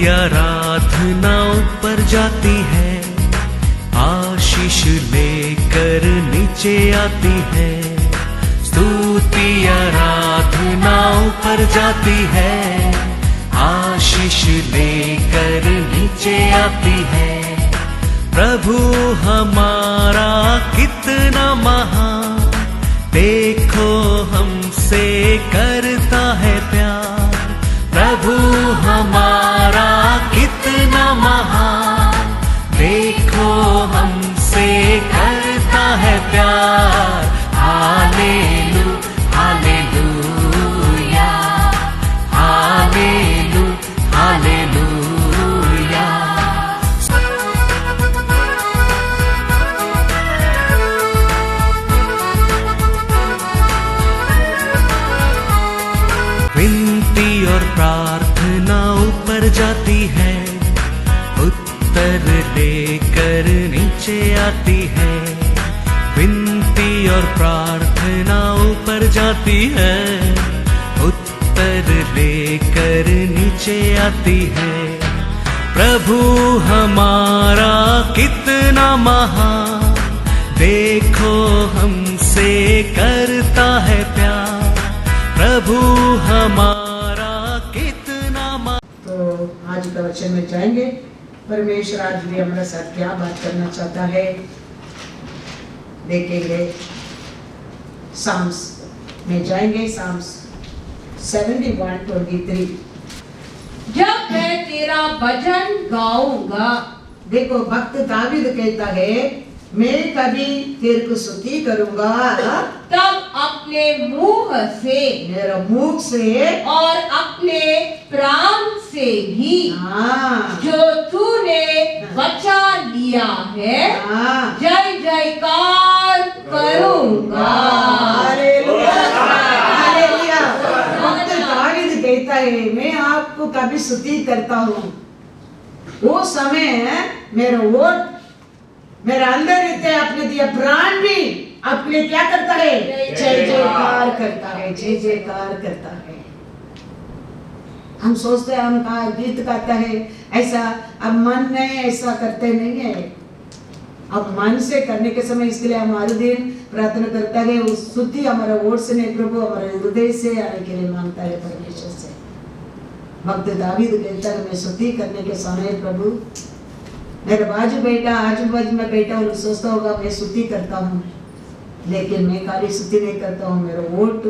आराधना ऊपर जाती है, आशीष लेकर नीचे आती है। स्तुति आराधना ऊपर जाती है, आशीष लेकर नीचे आती है। प्रभु हमारा कितना महान, देखो हमसे करता है प्यार। प्रभु हमारा कितना महान, देखो हमसे करता है प्यार। हालेलू हालेलूया, हालेलू हालेलूया। विनती और प्रार्थना ऊपर जाती है, उत्तर लेकर नीचे आती है। विनती और प्रार्थना ऊपर जाती है, उत्तर लेकर नीचे आती है। प्रभु हमारा कितना महान, देखो हमसे करता है प्यार। प्रभु हमारा कितना तो आज का वचन में जाएंगे। परमेश्वर आज भी हमारे साथ क्या बात करना चाहता है देखेंगे। साम्स में जाएंगे, साम्स 71:23। जब मैं तेरा भजन गाऊंगा, देखो भक्त दावीद कहता है मैं कभी तेरे को स्तुति करूंगा, तब अपने मुंह से मेरा मुख से और अपने प्राण से भी जो तूने बचा लिया है जय जयकार करूंगा। Hallelujah hallelujah. भक्त दावीद कहता है मैं आपको कभी स्तुति करता हूँ। वो समय मेरा वोट मेरा अंदर रहते है, अपने दिया प्राण भी आपके लिए क्या करता है? जय जयकार करता है, जय जयकार करता है। हम सोचते हैं हम कहा गीत गाता है ऐसा, अब मन में ऐसा करते नहीं है। अब मन से करने के समय इसके लिए हम हर दिन प्रार्थना करता है। उस स्तुति हमारा वोट से नहीं, प्रभु हमारे हृदय से आने के लिए मांगता है परमेश्वर से। भक्त दावीद कहता है मैं स्तुति करने के समय प्रभु मेरे आजू बाजू में बैठा और सोचता होगा मैं स्तुति करता हूँ, लेकिन मैं खाली स्तुति नहीं करता हूँ, मेरा वोट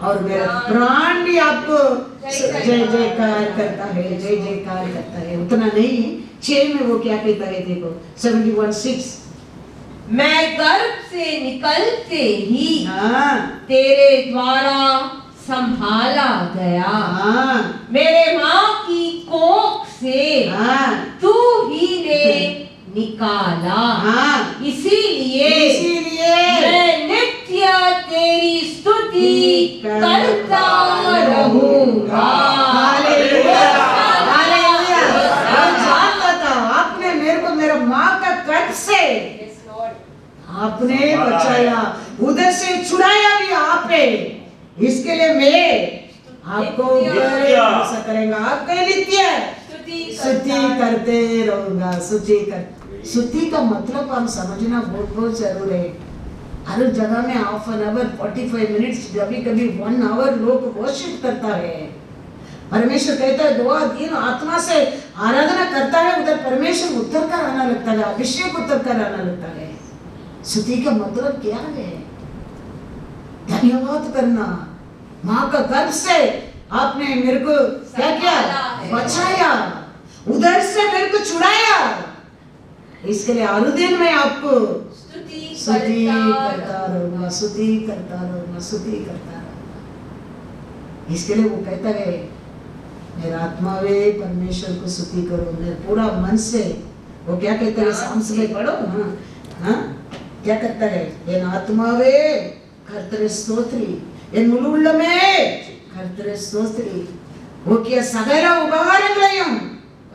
और मेरा प्राण भी आपको जय जयकार करता है, जय जयकार करता है। उतना नहीं, 6 में वो क्या कहता है देखो 71:6। मैं गर्भ से निकलते ही तेरे द्वारा संभाला गया, मेरे माँ की कोख से तू ही ने निकाला। इसीलिए मैं नित्य तेरी स्तुति करता रहूंगा। Hallelujah hallelujah. जानता था आपने मेरे को मेरा माँ का कट से आपने बचाया, उधर से छुड़ाया भी आपने। इसके लिए मैं आपको ऐसा करेंगे, आपके नित्य स्तुति करते रहूंगा। स्तुति का मतलब हम समझना बहुत जरूर है। हर जगह में हाफ एन आवर 45 मिनट्स कभी 1 आवर लोग वर्शिप करता है। परमेश्वर कहता है 2 दिन आत्मा से आराधना करता है, उधर परमेश्वर उतर कर आना लगता है, अभिषेक उतर कर आना लगता है। स्तुति का मतलब क्या है? धन्यवाद करना। माँ का गर्भ से आपने मेरे को क्या किया? बचाया, उधर से मेरे को छुड़ाया। इसके लिए हर दिन मैं आपको स्तुति करता रहूंगा, स्तुति करता रहूंगा, स्तुति करता रहूंगा। इसके लिए वो कहता है मेरा आत्मा वे परमेश्वर को स्तुति करो, मेरे पूरा मन से। वो क्या कहता है साम्स में पढ़ो, क्या करता है? एन आत्मावे कर्तरे स्तोत्री, एन मुलुल्लमे कर्तरे स्तोत्री। वो किया सगल उपकारंगलयम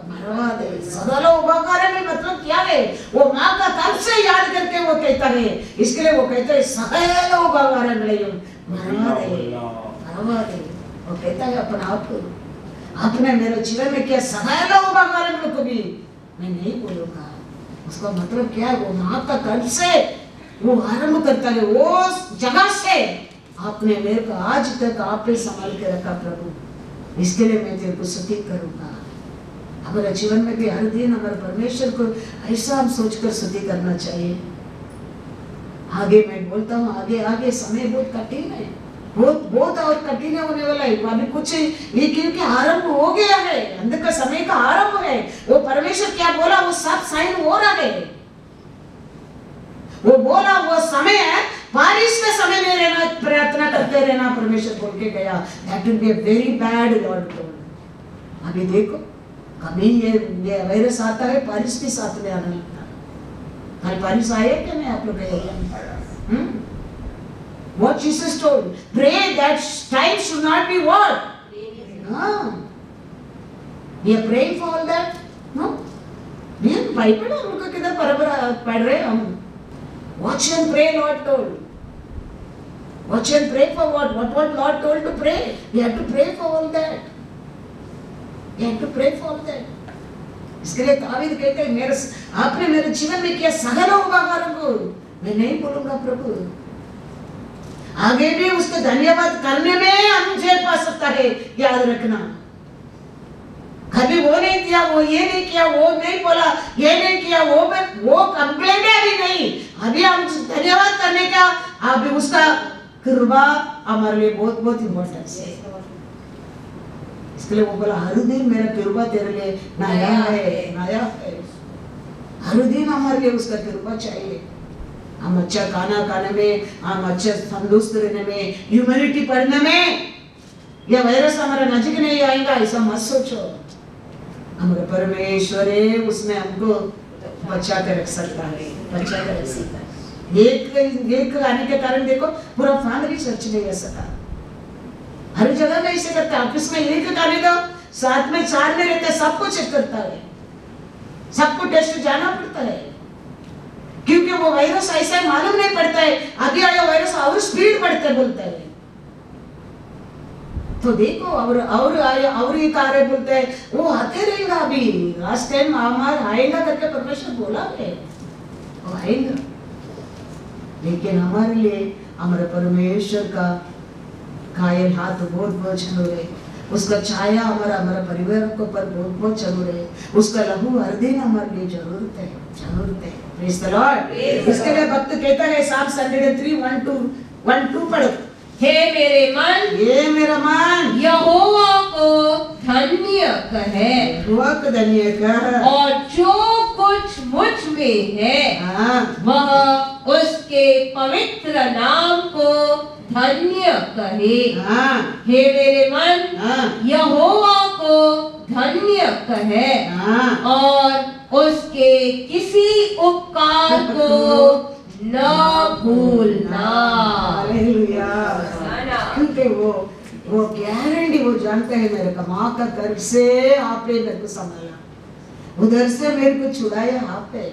मरवादे। सगल उपकारंगल मतलब क्या है? वो माँ का तब से याद करके वो कहता है। इसके लिए वो कहता है सगल उपकारंगलयम मरवादे। वो कहता है अपने आप को आपने मेरे जीवन में किया सगला उपकारों को भी मैं नहीं बोलूंगा। उसका मतलब क्या है? वो माँ का गर्भ से वो आरंभ करता है, वो जगह से आपने मेरे को आज तक आपने संभाल के रखा प्रभु, इसके लिए मैं तेरे को स्तुति करूंगा। हमारे जीवन में भी हर दिन हमारे परमेश्वर को ऐसा हम सोचकर स्तुति करना चाहिए। आगे मैं बोलता हूँ, आगे आगे समय बहुत कठिन है, बहुत और कठिन होने वाला है। अभी कुछ ये क्योंकि आरंभ हो गया है, अंत का समय का आरंभ है। वो परमेश्वर क्या बोला वो सब साइन हो रहा है। वो बोला वो समय है, बारिश में समय में रहना, प्रार्थना करते रहना, परमेश्वर बोल के गया। That will be a very bad Lord told. अभी देखो कभी ये वायरस आता है, बारिश के साथ में आने लगता है। कल बारिश आया क्या नहीं आप लोग गए? What Jesus told, pray that time should not be what? We are praying for all that? No? We are Bible हम लोग किधर पढ़ रहे हैं हम? Watch and pray, Lord told. Watch and pray for what? What Lord told to pray? We have to pray for all that. We have to pray for all that. इसके लिए दावीद कहते हैं, मेरे आपने मेरे जीवन में किया सगला उपकारों को मैं नहीं बोलूंगा प्रभु। आगे भी उसको धन्यवाद करने में हम जेल पा सकता है, याद रखना। कभी वो नहीं किया, वो ये नहीं किया, वो नहीं बोला, ये नहीं किया, वो कंप्लेंट है अभी नहीं। अभी हम धन्यवाद करने का, अभी उसका कृपा हमारे लिए बहुत बहुत इम्पोर्टेंट है। इसके लिए वो बोला हर दिन मेरा कृपा तेरे लिए नया है, नया है। हर दिन हमारे लिए उसका कृपा चाहिए। हम अच्छा खाना खाने में, हम अच्छा तंदुरुस्त रहने में, ह्यूमैनिटी पढ़ने में, या वायरस हमारा नजदीक नहीं आएगा ऐसा मत सोचो। हमारे परमेश्वर है, उसने हमको बचा कर रख सकता है, बचा कर रख सकता है। एक आने के कारण देखो पूरा फैमिली चर्च नहीं रह सका। हर जगह में ऐसे करता है, ऑफिस में एक आने दो, साथ में 4 में रहते, सबको चेक करता है, सबको टेस्ट जाना पड़ता है, क्योंकि वो वायरस ऐसा है मालूम नहीं पड़ता है। अभी आया वायरस और स्पीड बढ़ते बोलता है। तो देखो और आया और ये कार्य बोलते हैं, वो आते रहेगा। अभी लास्ट टाइम हमारा आएगा करके परमेश्वर बोला है, वो आएगा। लेकिन हमारे लिए हमारे परमेश्वर का कायल हाथ बहुत बहुत जरूर है। उसका छाया हमारा परिवार को पर बहुत बहुत जरूर है। उसका लहू हर दिन हमारे लिए जरूरत है, जरूरत है। Praise the Lord. इसके लिए भक्त कहता है साम 103:1-2 पढ़ो। हे मेरे मन, ये मेरा मन यहोवा को धन्य कहे, यहोवा को धन्य कह, और जो कुछ मुझ में है वह उसके पवित्र नाम को धन्य कहे। हे मेरे मन, यहोवा को धन्य कहे, और उसके किसी उपकार को न भूलना। हालेलुया। क्योंकि वो गारंटी वो जानते हैं, मेरे का माँ का गर्भ से आपने मेरे को संभाला, उधर से मेरे को छुड़ाया आपने।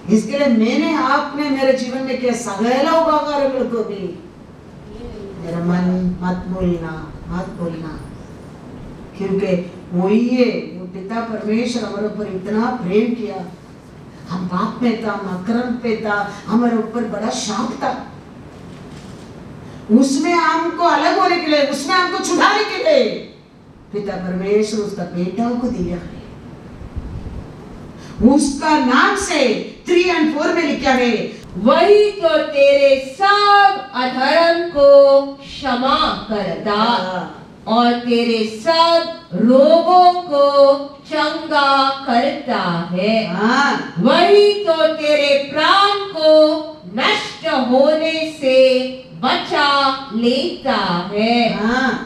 इसके लिए मैंने आपने मेरे जीवन में किया सगला उपकारों को भी मेरा मन मत भूलना, मत भूलना। क्योंकि वही है, वो पिता परमेश्वर हमारे ऊपर इतना प्रेम किया। हम पाप में था, हम अक्रम पे था, हमारे ऊपर बड़ा शाप था। उसमें हमको अलग होने के लिए, उसमें हमको छुड़ाने के लिए पिता परमेश्वर उसका बेटा को दिया है। उसका नाम से 3 और 4 में लिखा है, वही तो तेरे सब अधर्म को क्षमा करता और तेरे सब रोगों को चंगा करता है। वही तो तेरे प्राण को नष्ट होने से बचा लेता है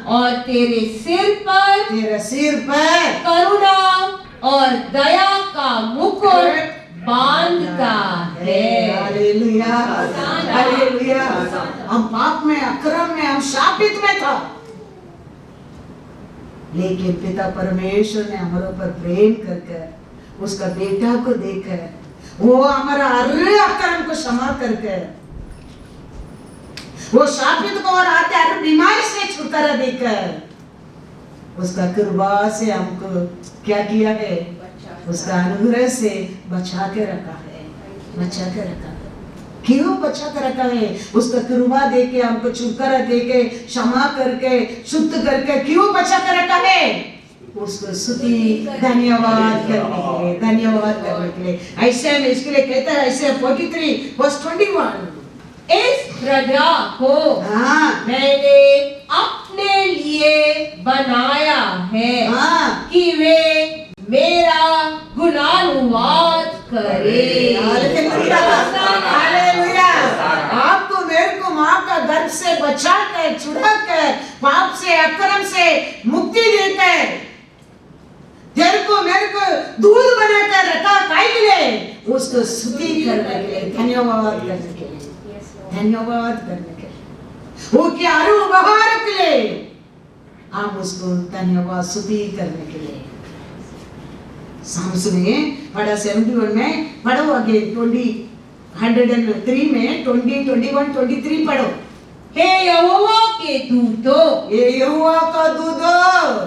और तेरे सिर पर करुणा और दया का मुकुट बांधता है। Hallelujah, hallelujah. हम पाप में, अक्रम में, हम शापित में था, लेकिन पिता परमेश्वर ने हमारे ऊपर प्रेम करके उसका बेटा को देकर वो हमारा हर अक्रम को क्षमा करके वो शापित को और आते हर बीमारी से छुटकारा देकर उसका कृपा से हमको क्या किया है, उसका अनुग्रह से बचा के रखा है, बचा के रखा है। क्यों बचा के रखा है? उसका कृपा देके, हमको छुटकारा देके, क्षमा करके, शुद्ध करके क्यों बचा के रखा है? उसको स्तुति धन्यवाद करने के लिए, धन्यवाद करने के लिए। ऐसे में इसके लिए कहता है, ऐसे 43 वर्स 21, इस प्रजा को हाँ मैंने अपने लिए बनाया है हाँ कि वे मेरा गुणानुवाद करे। Hallelujah, hallelujah. आपको मेरे को माँ का गर्भ से बचा कर, छुड़ा कर, पाप से, अक्रम से मुक्ति देकर, तेरे को मेरे को दूध बनाकर रखा काहे के लिए? उसको स्तुति करने के लिए, धन्यवाद करने के लिए, धन्यवाद करने के लिए, वो क्या उपहार के लिए हम उसको धन्यवाद स्तुति करने के लिए। साम्स में पढ़ा 71 में पढ़ो, आगे 103 में 20, 21, 23 पढ़ो। हे यहोवा के दूतों, ये यहोवा का दूत,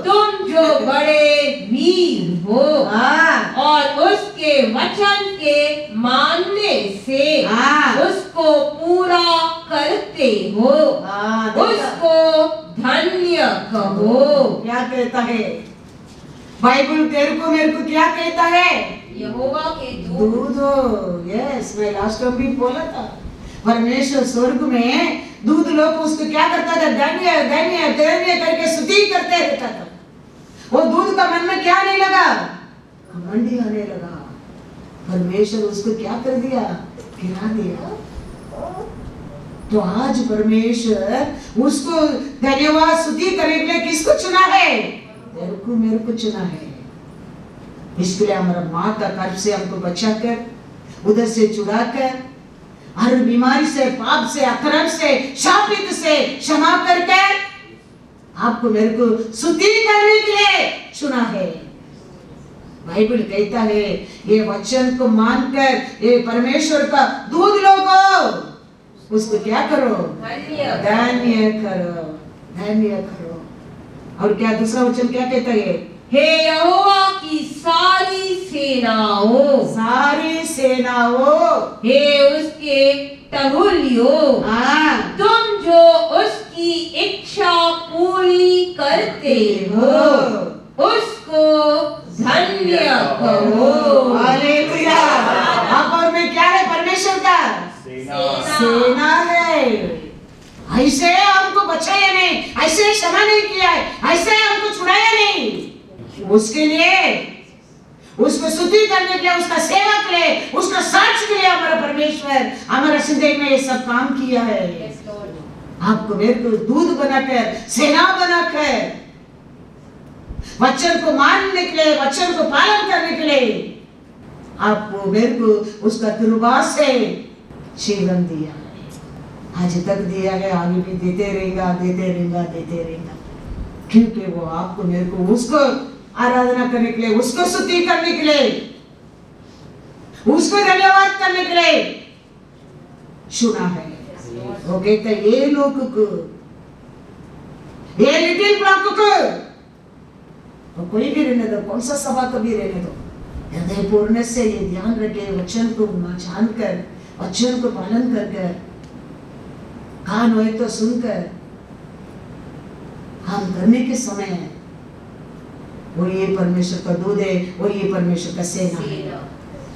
तुम जो बड़े वीर हो हाँ और उसके वचन के मानने से हाँ उसको पूरा करते हो, हाँ, उसको धन्य कहो। क्या कहता है बाइबल? तेरे को मेरे को क्या कहता है? यहोवा के दूत। दूध। यस, मैं लास्ट टाइम भी बोला था, परमेश्वर स्वर्ग में दूध लोग उसको क्या करता था? धन्य धन्य धन्य करके स्तुति करते रहता था। वो दूध का मन में क्या नहीं लगा? घमंडी आने लगा। परमेश्वर उसको क्या कर दिया? गिरा दिया। तो आज परमेश्वर उसको धन्यवाद स्तुति करने के लिए किसको चुना है? तेरे को मेरे को चुना है। इसके लिए हमारा माँ का गर्भ से हमको बचा कर, उधर से छुड़ा कर, हर बीमारी से, पाप से, अक्रम से, शापित से क्षमा करके आपको मेरे को स्तुति करने के लिए चुना है। बाइबल कहता है, ये वचन को मानकर ये परमेश्वर का दूध लोगो, उसको क्या करो? धन्य करो, धन्य करो। और क्या दूसरा वचन क्या कहता है? हे यहोवा की सारी सेनाओं, सारी सेनाओं, हे उसके टहलियों, हाँ तुम जो उसकी इच्छा पूरी करते हो, उसको धन्य कहो। हालेलुया। आप और मैं क्या है? परमेश्वर का सेना है। ऐसे हमको बचाया नहीं, ऐसे क्षमा नहीं किया है, ऐसे हमको छुड़ाया नहीं। उसके लिए, उसको स्तुति करने के लिए, उसका सेवा के लिए, उसका साक्ष्य के लिए हमारा परमेश्वर हमारा जिंदगी में ये सब काम किया है। आपको मेरे को दूध बनाकर, सेना बनाकर, वचन को मानने के लिए, वचन को पालन करने के लिए आपको मेरे को उसका कृपा से जीवन दिया है। आज तक दिया है, आगे भी देते रहेगा, देते रहेगा, देते रहेगा। क्योंकि वो आपको मेरे को उसको आराधना करने के लिए, उसको स्तुति करने के लिए, उसको धन्यवाद करने के लिए चुना है। वो कहता है, ये लोग को, ये लिटिल ब्लॉक को, तो कोई भी रहने दो, कौन सा सभा को भी रहने दो, हृदय पूर्ण से ये ध्यान रखे, वचन को जानकर, वचन को पालन कर, कान होए तो सुनकर काम करने के समय है, वो ये परमेश्वर का दूध है, वो ये परमेश्वर का सेना है,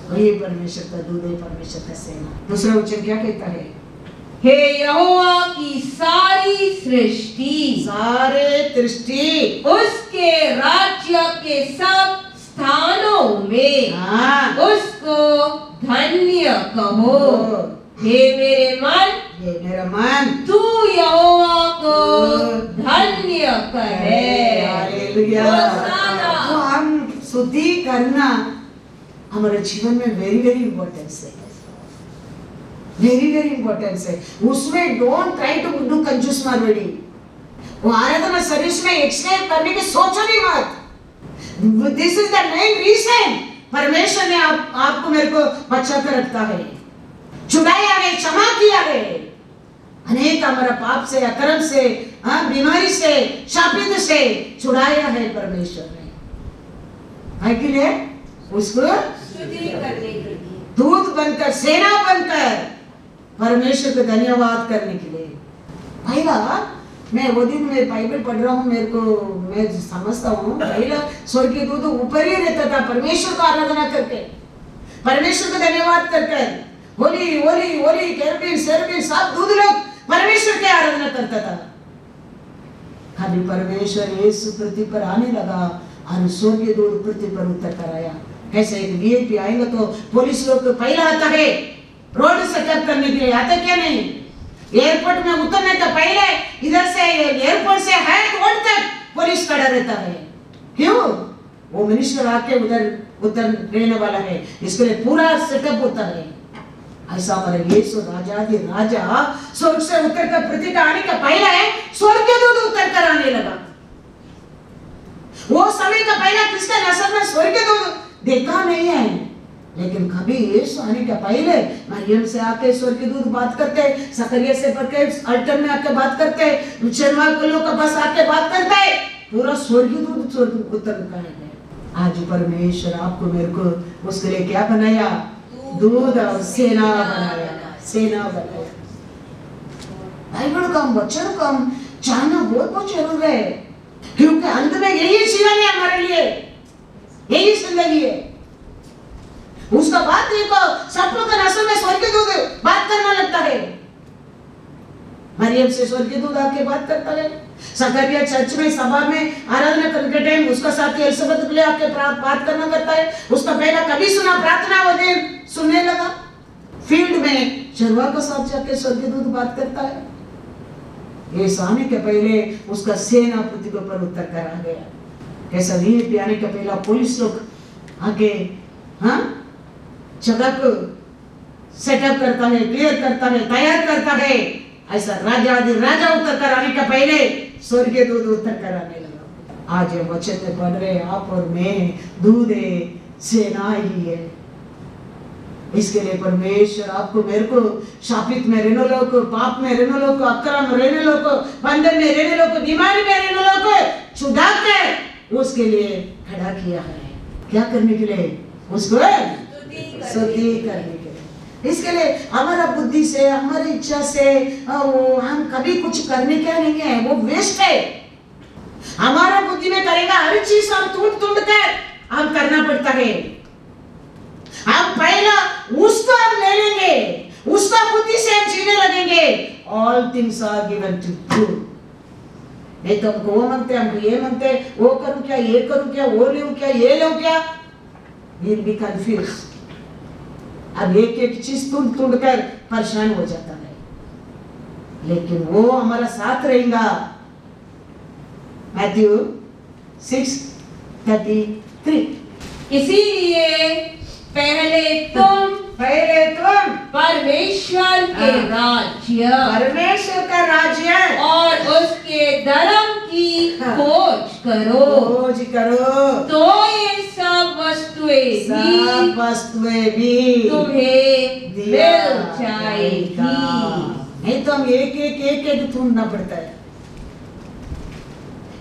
वो ये परमेश्वर का दूध है, परमेश्वर का सेना। दूसरा वचन क्या कहता है? हे यहोवा की सारी सृष्टि, सारे दृष्टि उसके राज्य के सब स्थानों में हाँ उसको धन्य कहो। हे मेरे मन, ये मेरा मन, तू यहोवा को धन्य करे। हालेलुया। तो हम स्तुति करना हमारे जीवन में वेरी वेरी इंपॉर्टेंस है, वेरी वेरी इंपॉर्टेंस है। उसमें डोंट ट्राई टू डू कंजूस मारवाड़ी। वो आराधना सर्विस में एक्सप्लेन करने की सोचो नहीं मत। This is the main reason परमेश्वर ने आपको मेरे को बचा कर रखता है, छुड़ाया है, क्षमा किया है। अनेक हमारा पाप से, अकर्म से, बीमारी से, शापित से छुड़ाया है परमेश्वर ने। है कि लिए उसको स्तुति करने के लिए, दूत बनकर, सेना बनकर परमेश्वर को धन्यवाद करने के लिए। पहला मैं वो दिन में बाइबल पढ़ रहा हूँ, मैं समझता हूँ पहला स्वर्गीय दूत ऊपर ही रहता था परमेश्वर को आराधना करके, परमेश्वर को धन्यवाद करके, होली होली होली केरुबीन सेरुबीन सब दूत लोग परमेश्वर की आराधना करता था। अभी परमेश्वर यीशु पृथ्वी पर आने लगा और स्वर्गीय दूत पृथ्वी पर उतर कर आया। कैसे एक वीआईपी आएगा तो पुलिस लोग पहला आता है रोड सेटअप करने के लिए, आता क्या नहीं? एयरपोर्ट में उतरने का पहले इधर से एयरपोर्ट से हाई रोड तक पुलिस खड़ा रहता है। क्यों? वो मिनिस्टर आके उधर उतर रहने वाला है, इसके लिए पूरा सेटअप होता है। ऐसा हमारे यीशु राजाधि राजा स्वर्ग से उतर कर पृथ्वी का आने का पहले स्वर्गीय दूत उतर कर आने लगा। वो समय का पहला किसका नसल में स्वर्गीय दूत देखा नहीं है, लेकिन कभी यीशु आने का पहले मरियम से आके स्वर्गीय दूत बात करते, सकरिया से पढ़ के अल्टर में आके बात करते, शर्मा कुल्लू का बस आके बात करते, पूरा स्वर्गीय दूत स्वर्ग उतर का है। आज परमेश्वर आपको मेरे को उसके लिए क्या बनाया? दूध और सेना बनाया, सेना बनाया। बाइबल का वचन को हम जानना बहुत जरूर है, क्योंकि अंत में यही जीवन है हमारे लिए, यही जिंदगी है। उसका बात देखो, सपनों का नसल में स्वर्गीय दूत बात करना लगता है। मरियम से स्वर्गीय दूत आके बात करता है। सकरिया चर्च में सभा में आराधना करने के टाइम उसका साथी एलिसबेथ के लिए आके बात करना करता है। उसका पहला कभी सुना प्रार्थना वो दिन सुनने लगा। फील्ड में चरवा के साथ जाके स्वर्गीय दूत बात करता है। ये आने के पहले उसका सेना पृथ्वी के ऊपर उतर कर आ गया। कैसा वीआईपी आने के पहला पुलिस लोग आके जगह को सेटअप करता है, क्लियर करता है, तैयार करता है। ऐसा राजा उतर कर आने का पहले स्वर्गीय दूत उतर कर आने लगा। आज ये वचन में पढ़ रहे आप और मैं, दूध है, सेना ही है। इसके लिए परमेश्वर आपको मेरे को शापित में रहने लोग को, पाप में रहने लोग को, अक्रम में रहने लोग को, बंधन में रहने लोग को, बीमारी में रहने लोग को छुड़ा कर उसके लिए खड़ा किया है। क्या करने के लिए? उसको स्तुति करने के लिए। इसके लिए हमारा बुद्धि से, हमारी इच्छा से वो हम कभी कुछ करने क्या नहीं है, वो वेस्ट है। हमारा बुद्धि में करेगा हर चीज हम टूट कर हम करना पड़ता है। हम पहला उसको हम ले लेंगे, उसका बुद्धि से हम जीने लगेंगे। All things are given to you. नहीं तो हमको वो मांगते, हमको ये मांगते, वो करूं क्या, ये करूं क्या, वो लूं क्या, ये लूं क्या, we'll be confused। अब एक एक चीज टूट कर परेशान हो जाता है, लेकिन वो हमारा साथ रहेगा। मैथ्यू 6:33। इसीलिए पहले तुम परमेश्वर के परमेश्वर का राज्य और उसके धर्म की खोज करो, तो ये सब वस्तुएं भी तुम्हें मिल जाएगी। नहीं तो हम एक ढूंढना पड़ता है,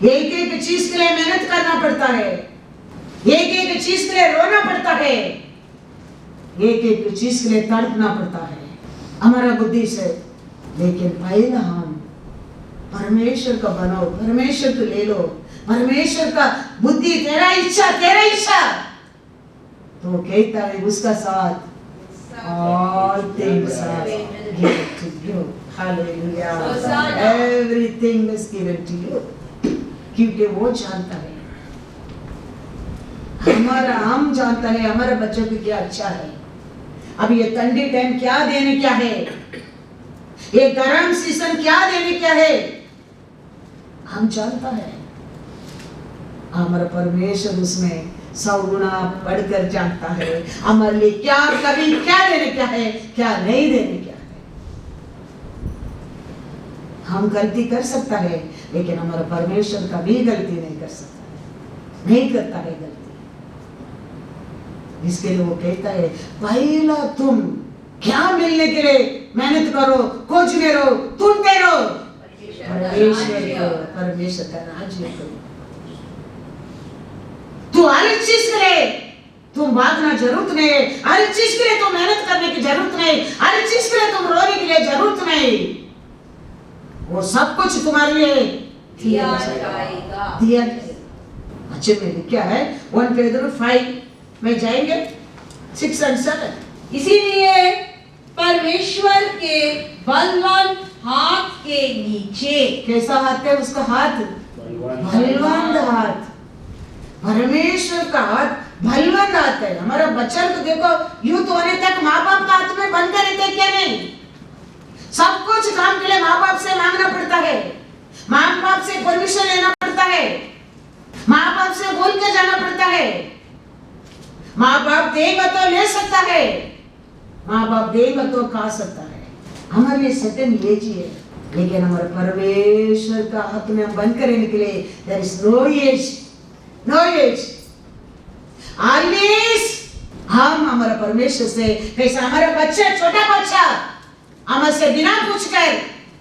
एक एक चीज के लिए मेहनत करना पड़ता है, एक एक चीज के लिए रोना पड़ता है, एक एक चीज के लिए तड़पना पड़ता है हमारा बुद्धि से। लेकिन पहला हम परमेश्वर का बनाओ, परमेश्वर को ले लो, परमेश्वर का बुद्धि, तेरा इच्छा तो कहता है उसका साथ all things are given to you, hallelujah, everything is given to you, क्योंकि वो जानता है हम जानता है हमारे बच्चों को क्या अच्छा है। अब ये ठंडी टाइम क्या देने क्या है, ये गर्म सीजन क्या देने क्या है, हम जानता है। हमारा परमेश्वर उसमें 100 गुना बढ़कर जानता है हमारे लिए क्या, कभी क्या देने क्या है, क्या नहीं देने क्या है। हम गलती कर सकता है, लेकिन हमारा परमेश्वर कभी गलती नहीं कर सकता है, नहीं करता है गलती। इसके लिए वो कहता है पहला तुम क्या मिलने के लिए मेहनत करो, खोजने रहो, ढूंढते रहो, परमेश्वर का राज्य करो। तू हर चीज के लिए तुम भागना जरूरत नहीं, हर चीज के लिए तुम मेहनत करने की जरूरत नहीं, हर चीज के लिए तुम रोने के लिए जरूरत नहीं। वो सब कुछ तुम्हारे लिए दिया जाएगा। अच्छे में क्या है 1 Peter 5 में जाएंगे 6 और 7। इसीलिए परमेश्वर के बलवान हाथ के नीचे, कैसा हाथ है उसका हाथ? बलवान हाथ। परमेश्वर का हाथ बलवान हाथ है। हमारा बच्चा को देखो, यूथ होने तक माँ बाप का हाथ में बंद कर रहते क्या नहीं? सब कुछ काम के लिए माँ बाप से मांगना पड़ता है, माँ बाप से परमिशन लेना पड़ता है, माँ बाप से बोल के जाना पड़ता है। माँ बाप देगा तो ले सकता है, माँ बाप देगा तो खा सकता है। हमारे लिए सटन एज है, लेकिन हमारे परमेश्वर का हाथ में हम बंद करने के लिए there is no age, no age. Always हम हमारा परमेश्वर से, कैसा हमारा बच्चा, छोटा बच्चा हमसे बिना पूछकर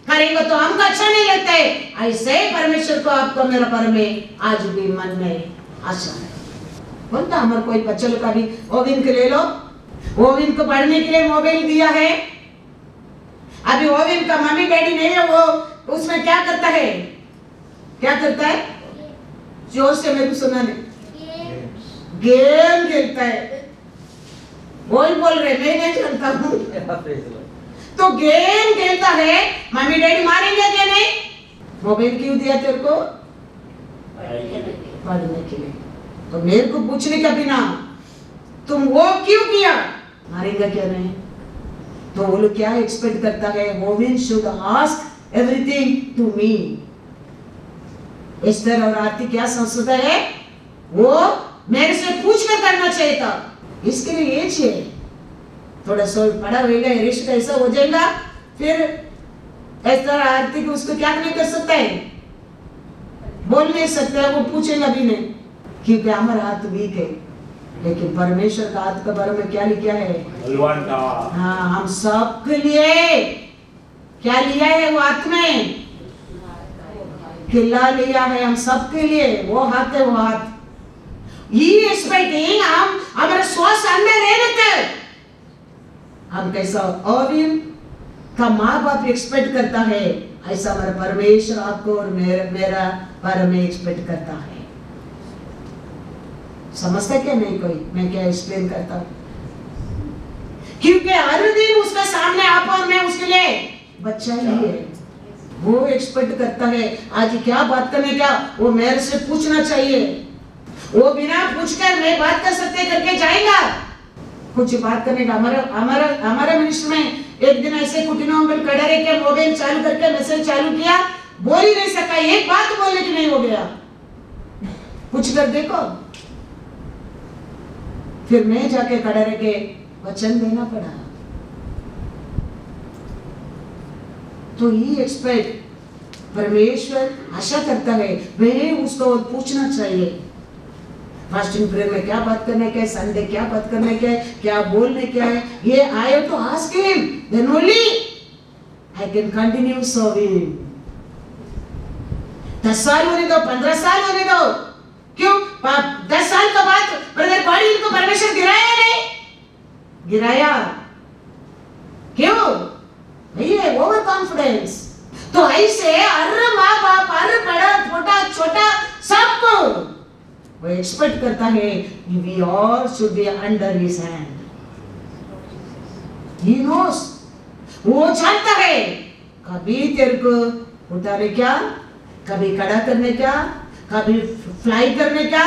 करेंगे तो हमको अच्छा नहीं लगता है, ऐसे परमेश्वर को आपको मेरा पर में आज भी मन में आशा है। बोलता हमारे कोई बच्चे लोग का भी ओविन के ले लो, ओविन को पढ़ने के लिए मोबाइल दिया है। अभी ओविन का मम्मी डैडी नहीं है, वो उसमें क्या करता है, क्या करता है? जोर से मेरे को सुना नहीं। गेम खेलता है। वही बोल रहे, मैं नहीं जानता हूँ। तो गेम खेलता है, मम्मी डैडी मारेंगे क्या नहीं? मोबाइल क्यों दिया तेरे को? पढ़ने के लिए। तो मेरे को पूछने का बिना तुम वो क्यों किया? मारेंगे क्या नहीं? तो वो लोग क्या एक्सपेक्ट करता है? Women should ask everything to me. Esther और आरती क्या संस्कृत है? वो मेरे से पूछ कर करना चाहिए था। इसके लिए एज है, थोड़ा सा पढ़ा होगा, रिश्ता ऐसा हो जाएगा, फिर एस्टर आरती को उसको क्या नहीं कर सकता है, बोल नहीं सकता है, वो पूछेगा भी नहीं, क्योंकि हमारा हाथ वीक है। लेकिन परमेश्वर का हाथ के बारे में क्या लिखा है? बलवान का। हाँ, हम सब के लिए क्या लिया है वो हाथ में? किला लिया है हम सब के लिए। वो हाथ है, वो हाथ। ये एक्सपेक्टिंग हम हमारे श्वास अंदर रहते, हम कैसा और का माँ बाप एक्सपेक्ट करता है, ऐसा हमारा परमेश्वर आपको और मेरा बारे में एक्सपेक्ट करता है। समझता क्या नहीं कोई? मैं क्या एक्सप्लेन करता हूँ? क्योंकि हर दिन उसके सामने आप और मैं उसके लिए बच्चा ही है। वो एक्सपेक्ट करता है आज क्या बात करने का, वो मेरे से पूछना चाहिए। वो बिना पूछकर मैं बात कर सकते करके जाएगा कुछ बात करने का। हमारा मिनिस्टर में एक दिन ऐसे कुटिनों में खड़ा रह के मोबाइल चालू करके मैसेज चालू किया, बोल ही नहीं सका, एक बात बोलने की नहीं हो गया। पूछ कर देखो, फिर मैं जाके खड़ा रह के वचन देना पड़ा। तो ये एक्सपेक्ट परमेश्वर आशा करता है, मैं उसको पूछना चाहिए फास्टिंग प्रेयर में क्या बात करने का है, संडे क्या बात करने का है, क्या बोलने क्या है। ये I have to ask him, then only I can continue serving. 10 साल होने दो, 15 साल होने दो, क्यों 10 साल के बाद ब्रदर गॉड इनको परमेश्वर गिराया नहीं? गिराया क्यों? भैया ओवर कॉन्फिडेंस। तो ऐसे हर माँ बाप, हर बड़ा छोटा सबको वो एक्सपेक्ट करता है, we all should be under his hand. He knows, वो जानता है कभी तेरे को उठाने क्या, कभी खड़ा करने क्या, कभी फ्लाई करने क्या,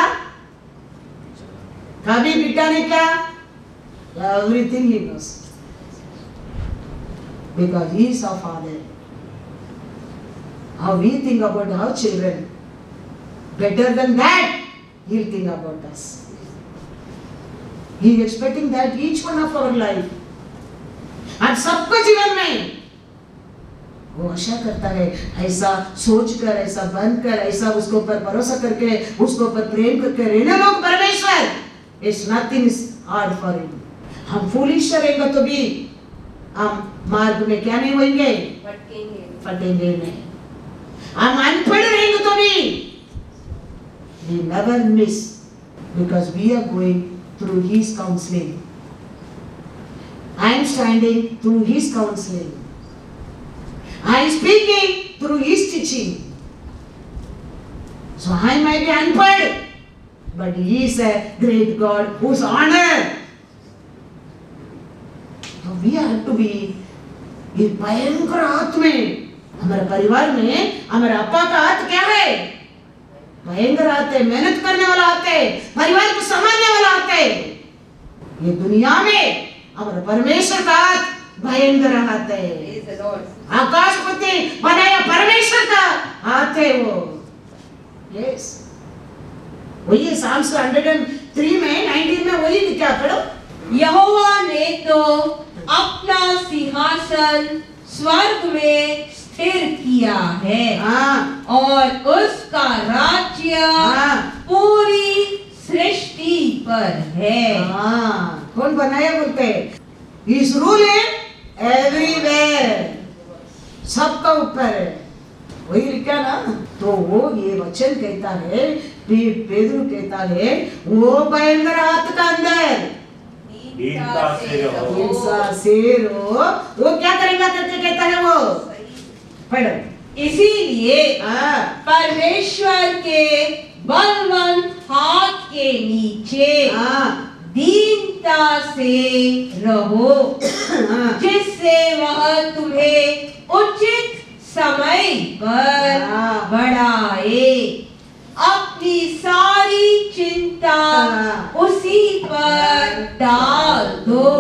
कभी बिठाने क्या, everything he knows, because he is our father. How we think about our children, better than that He'll think about us. He is expecting that each one of our life. और सबको जीवन में वो आशा करता है, ऐसा सोचकर, ऐसा बनकर, ऐसा उसके ऊपर भरोसा करके, उसके ऊपर प्रेम करके रहने लोग परमेश्वर। It's nothing is hard for him. हम फूलिश रहेंगे तो भी हम मार्ग में क्या नहीं होंगे? फटेंगे नहीं। हम अनपढ़ रहेंगे तो भी we never miss because we are going through his counseling. I am standing through his counseling. I am speaking through his teaching. So I might be unpad, but he is a great God whose honor. So we have to be ये भयंकर हाथ में, हमारे परिवार में हमारे अप्पा का हाथ क्या है? भयंकर हाथ है, मेहनत करने वाला हाथ है, परिवार को संभालने वाला हाथ है। ये दुनिया में हमारे परमेश्वर का हाथ भयंकर हाथ है। आकाशपति बनाया परमेश्वर का हाथ है वो। यस, वही साम्स 103 में 19 में वही लिखा, पढ़ो। यहोवा ने तो अपना सिंहासन स्वर्ग में स्थिर किया है और उसका राज्य पूरी सृष्टि पर है। कौन बनाया बोलते हैं? इस रूल है एवरीवेयर, सबका ऊपर है, वही लिखा ना। तो वो ये वचन कहता है, पेदरू कहता है, वो भयंकर हाथ का अंदर इंसा शेर हो, वो क्या करेगा करके कहता है वो, पढ़ो। इसीलिए परमेश्वर के बलवंत हाथ के नीचे दीनता से रहो, जिससे वह तुम्हें उचित समय पर बढ़ाए। अपनी सारी चिंता उसी पर डाल दो,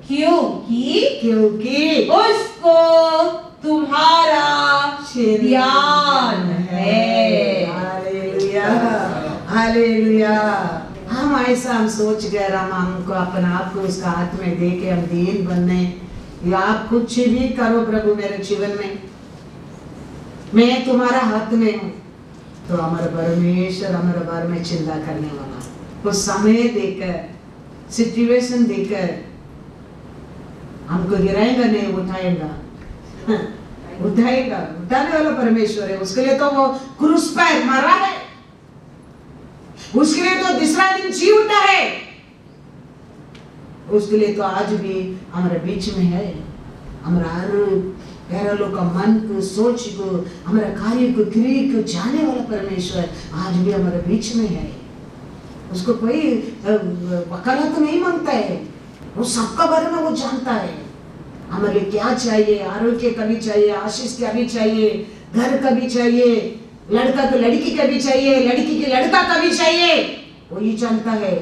क्योंकि उसको तुम्हारा ध्यान है। Hallelujah, hallelujah. हम ऐसा हम सोच गए, राम हमको अपना आप को उसका हाथ में दे के हम दीन बनने, या आप कुछ भी करो प्रभु मेरे जीवन में, मैं तुम्हारा हाथ में हूँ। तो हमारा परमेश्वर हमारे बारे में चिंता करने वाला, वो समय देकर, सिचुएशन देकर हमको गिराएगा नहीं, उठाएगा। उठाएगा, उठाने वाला परमेश्वर है। उसके लिए तो वो क्रूस पर मरा है, उसके लिए तो दूसरा दिन जी उठा है, उसके लिए तो आज भी हमारे बीच में है। हमारा हर लोग का मन को, सोच को, हमारा कार्य को, क्रिया को जाने वाला परमेश्वर आज भी हमारे बीच में है। उसको कोई वकालत नहीं मांगता है, वो सबका बारे में वो जानता है। हमारे क्या चाहिए, आरोग्य कभी चाहिए, आशीष कभी चाहिए, घर कभी चाहिए, लड़का को लड़की कभी चाहिए, लड़की के लड़का कभी चाहिए, वो ही जानता है।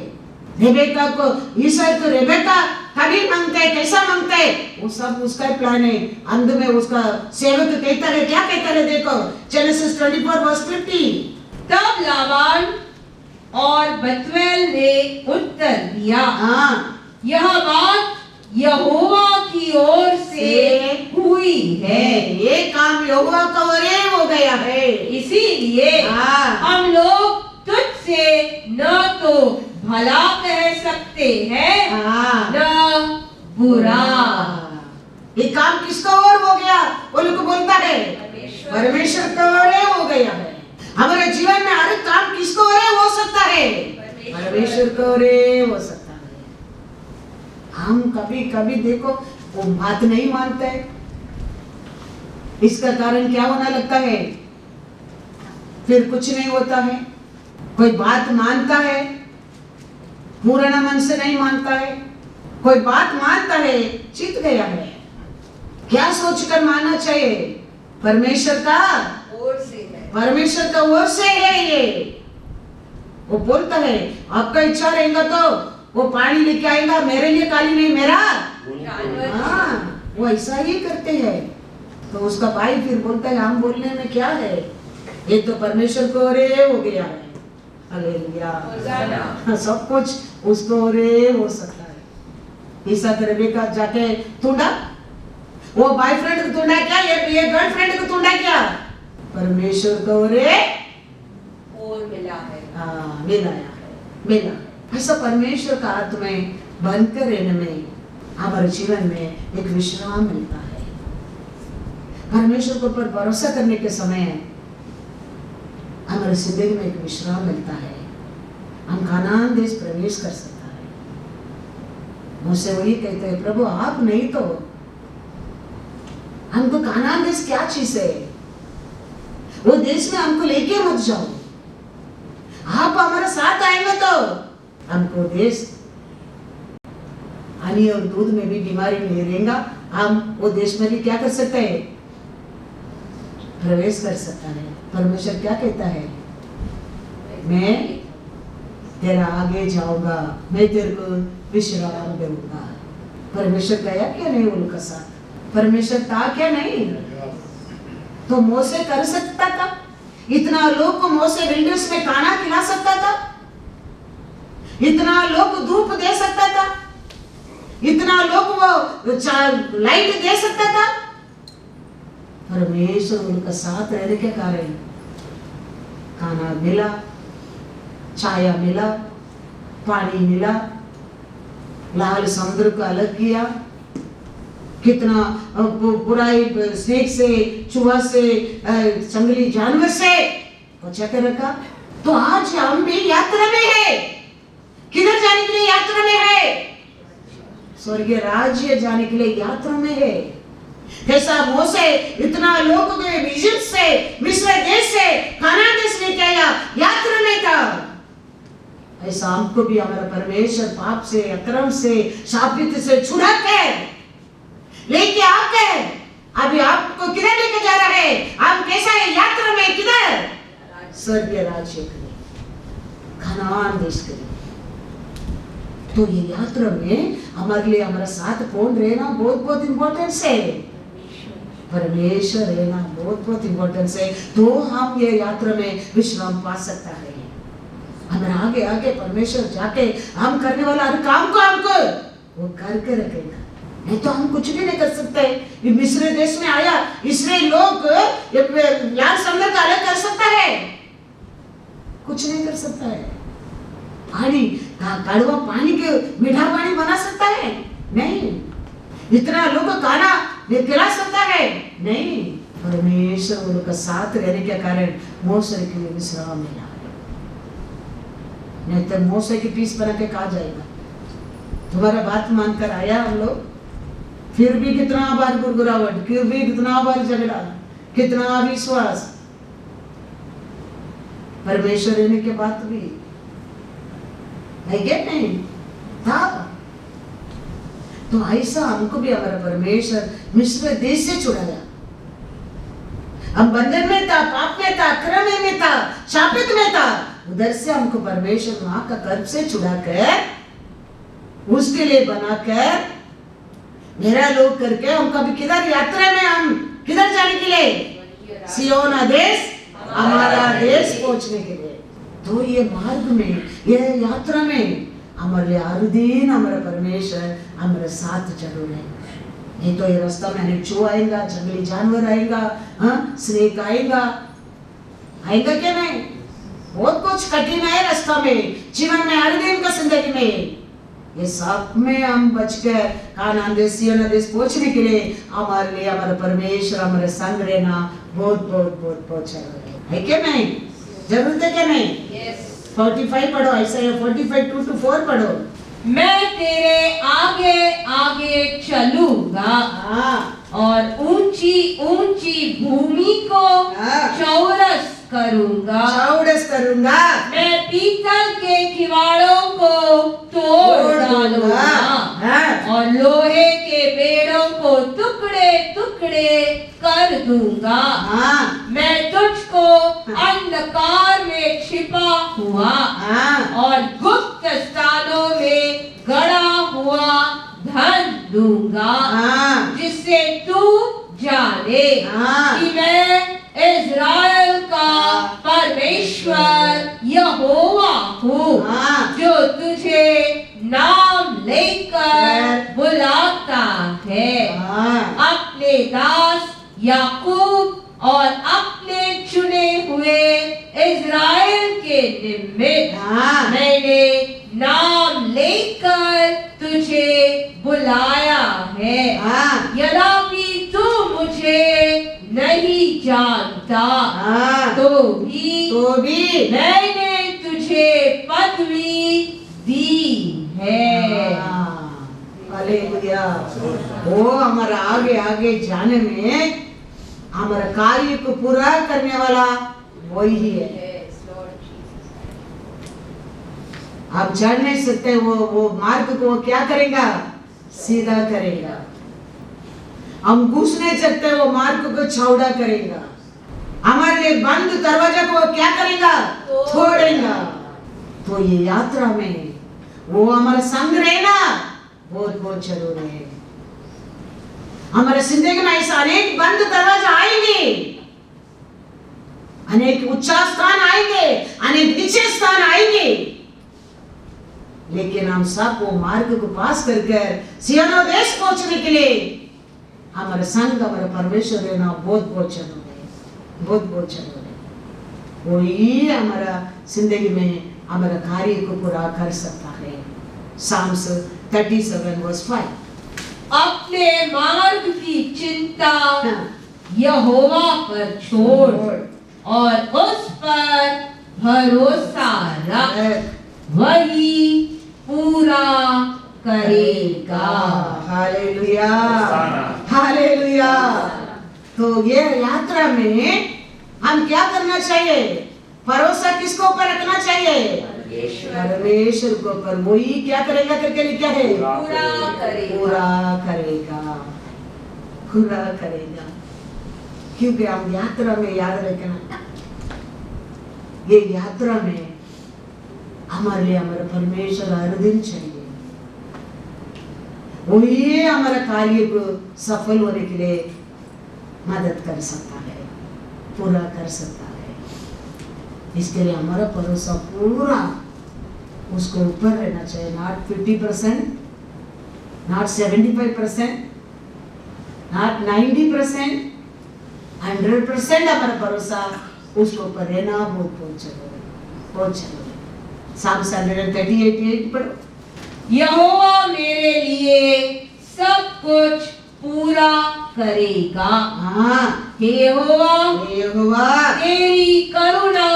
रेबेका को ईसाई को रेबेका कभी मांगते है, कैसा मांगते है, वो सब उसका प्लान है। अंत में उसका सेवक कहता है, क्या कहता है देखो, जेनेसिस 24:50। तब लाबान और बतूएल ने उत्तर दिया, यह बात यहोवा की ओर से हुई है, ये काम यहोवा का ओर हो गया है। इसीलिए हम लोग तुझसे न तो भला कह सकते हैं न बुरा। ये काम किसका ओर हो गया? वो लोग बोलता है परमेश्वर का ओर हो गया है। हमारे जीवन में हर काम किसका ओर हो सकता है? परमेश्वर का ओर हो सकता है। हम कभी कभी देखो वो बात नहीं मानते, इसका कारण क्या होना लगता है? फिर कुछ नहीं होता है। कोई बात मानता है, पूर्ण मन से नहीं मानता है। कोई बात मानता है, जीत गया है। क्या सोचकर मानना चाहिए? परमेश्वर का ओर से है, परमेश्वर का ओर से है। ये वो बोलता है आपका इच्छा रहेगा तो वो पानी लेके आएगा, मेरे लिए काली नहीं, मेरा वो ऐसा ही करते हैं। तो उसका भाई फिर बोलता है हम बोलने में क्या है, ये तो परमेश्वर को ओर हो गया है। हालेलुया, सब कुछ उसको ओरे हो सकता है। ईसा रेबेका जाके ढूंढा, वो बॉयफ्रेंड को ढूंढा क्या, ये गर्लफ्रेंड को ढूंढा क्या? परमेश्वर को ओरे और मिला है। मिलाया है, मिला। ऐसा परमेश्वर का हाथ में बनकर रहने में हमारे जीवन में एक विश्राम मिलता है। परमेश्वर के ऊपर भरोसा करने के समय हमारे जिंदगी में एक विश्राम मिलता है, हम कानान देश प्रवेश कर सकता है। मुझसे वही कहते हैं, प्रभु आप नहीं तो हमको कानान देश क्या चीज है, वो देश में हमको लेके मत जाओ, आप हमारे साथ आएंगे तो हमको देश पानी और दूध में भी बीमारी नहीं रहेगा, हम वो देश में भी क्या कर सकते हैं, प्रवेश कर सकता है। परमेश्वर क्या कहता है, मैं तेरा आगे जाऊंगा, मैं तेरे को विश्राम दूंगा। परमेश्वर गया क्या नहीं उनका साथ, परमेश्वर था क्या नहीं, तो मोसे कर सकता था, इतना लोग को मोसे विल्डर्स में खाना खिला सकता था, इतना लोग को धूप दे सकता था, इतना लोग वो लाइट दे सकता था। परमेश्वर उनका साथ रहने के कारण खाना मिला, छाया मिला, पानी मिला, लाल समुद्र को अलग किया, कितना बुराई स्नेक से, चूहा से, जंगली जानवर से बचा कर रखा। तो आज हम भी यात्रा में है, किधर जाने के लिए यात्रा में है, स्वर्गीय राज्य जाने के लिए यात्रा में है। कैसा मोसे इतना लोगों के विजन से मिस्र देश से कानान देश लेके आया, यात्रा में था, ऐसा हमको भी हमारा परमेश्वर पाप से, अक्रम से, शापित से छुड़ा कर लेके आकर अभी आपको किधर लेके जा रहा है, आप कैसा है यात्रा में, किधर, स्वर्गीय राज्य के लिए, कानान देश के लिए। तो ये यात्रा में हमारे लिए हमारा साथ कौन रहना बहुत बहुत इम्पोर्टेंस है, परमेश्वर रहना बहुत बहुत इम्पोर्टेंस है। तो हम ये यात्रा में विश्राम पा सकता है। हमारे आगे आगे परमेश्वर जाके हम करने वाला हर काम को हमको वो करके रखेगा, नहीं तो हम कुछ भी नहीं कर सकते। ये मिस्र देश में आया, इसराइल लोग लाल समुद्र का अलग कर सकता है, कुछ नहीं कर सकता है। पानी कड़वा पानी के मीठा पानी बना सकता है नहीं, इतना लोग खाना खिला सकता है नहीं। परमेश्वर उनका साथ रहने के कारण मूसा के लिए विश्राम मिला, नहीं तो मूसा की पीस बना के कहा जाएगा, तुम्हारा बात मानकर आया हम लोग, फिर भी कितना बार गुरगुरावट, फिर भी कितना बार झगड़ा, कितना अविश्वास, परमेश्वर रहने के बाद भी है क्या नहीं था। तो ऐसा हमको भी हमारा परमेश्वर मिस्र देश से छुड़ाया, हम बंधन में था, पाप में था, अक्रम में था, शापित में था, उधर से हमको परमेश्वर वहां का कर्म से छुड़ाकर उसके लिए बनाकर मेरा लोग करके हमको अभी किधर यात्रा में, हम किधर जाने के लिए, सियोन देश, हमारा देश पहुंचने के लिए। तो ये मार्ग में, ये यात्रा में हमारे हर दिन हमारा परमेश्वर हमारे साथ जरूर है। नहीं तो ये रास्ता में अनेक चूहा आएगा, जंगली जानवर आएगा, स्नेक आएगा क्या नहीं, बहुत कुछ कठिन है रास्ता में, जीवन में हर दिन का जिंदगी में। ये सब में हम बचकर कानान देश, सिय्योन देश पहुंचने के लिए हमारे लिए हमारा परमेश्वर हमारे संग रहना बहुत बहुत बहुत बहुत जरूरी है क्या नहीं, जरूरत है क्या नहीं। 45 पढ़ो, ऐसा 45 2-4 पढ़ो। मैं तेरे आगे आगे चलूंगा और ऊंची ऊंची भूमि को चौरस करूंगा, मैं पीतल के किवाड़ों को तोड़ डालूंगा और लोहे के बेड़ों को टुकड़े टुकड़े कर दूंगा। मैं तुझको अंधकार में छिपा हुआ और गुप्त स्थानों में गड़ा हुआ धन दूंगा, जिससे तू जाने कि मैं इज़राइल का परमेश्वर यहोवा हूँ, जो तुझे नाम लेकर बुलाता है, अपने दास याकूब और अपने चुने हुए इज़राइल के निमित्त मैंने नाम लेकर तुझे बुलाया है। यद्यपि तू मुझे नहीं जानता तो भी मैंने तुझे पदवी दी है। हालेलुया। वो हमारा आगे आगे जाने में हमारा कार्य को पूरा करने वाला वही है। आप चढ़ नहीं सकते, वो मार्ग को वो क्या करेगा? सीधा करेगा। हम घुस नहीं सकते, वो मार्ग को चौड़ा करेगा। हमारे लिए बंद दरवाजा को वो क्या करेगा? तोड़ेगा। तो ये यात्रा में वो हमारा संग रहना बहुत बहुत जरूरी है। हमारे जिंदगी में ऐसा अनेक बंद दरवाजा आएंगे, अनेक ऊंचा स्थान आएंगे, अनेक नीचे स्थान आएंगे, लेकिन हम सब वो मार्ग को पास कर सियोन देश पहुंचने के लिए हमारे संग हमारे परमेश्वर रहना बहुत बहुत जरूरी है, बहुत बहुत जरूरी है। वही हमारा जिंदगी में हमारा कार्य को पूरा कर सकता है। Psalms 37 verse 5। अपने मार्ग की चिंता यहोवा पर छोड़ और उस पर भरोसा रख, वही पूरा करेगा। Hallelujah, hallelujah. तो ये यात्रा में हम क्या करना चाहिए? भरोसा किसको ऊपर रखना चाहिए? परमेश्वर को ऊपर। वही क्या करेगा करके लिखा है? पूरा करेगा, पूरा करेगा, पूरा करेगा। क्योंकि हम यात्रा में याद रखना, ये यात्रा में हमारे लिए हमारा परमेश्वर हर दिन चाहिए। वही हमारा कार्य को सफल होने के लिए मदद कर सकता है, पूरा कर सकता है। इसके लिए हमारा भरोसा पूरा उसको ऊपर रहना चाहिए। नॉट 50%, नॉट 75%, नॉट 90%, 100% हमारा भरोसा उसके ऊपर रहना बहुत बहुत जरूरी, बहुत जरूरी। Psalms 138 पढ़ो। यहोवा मेरे लिए सब कुछ पूरा करेगा। हाँ, हे यहोवा, यहोवा तेरी करुणा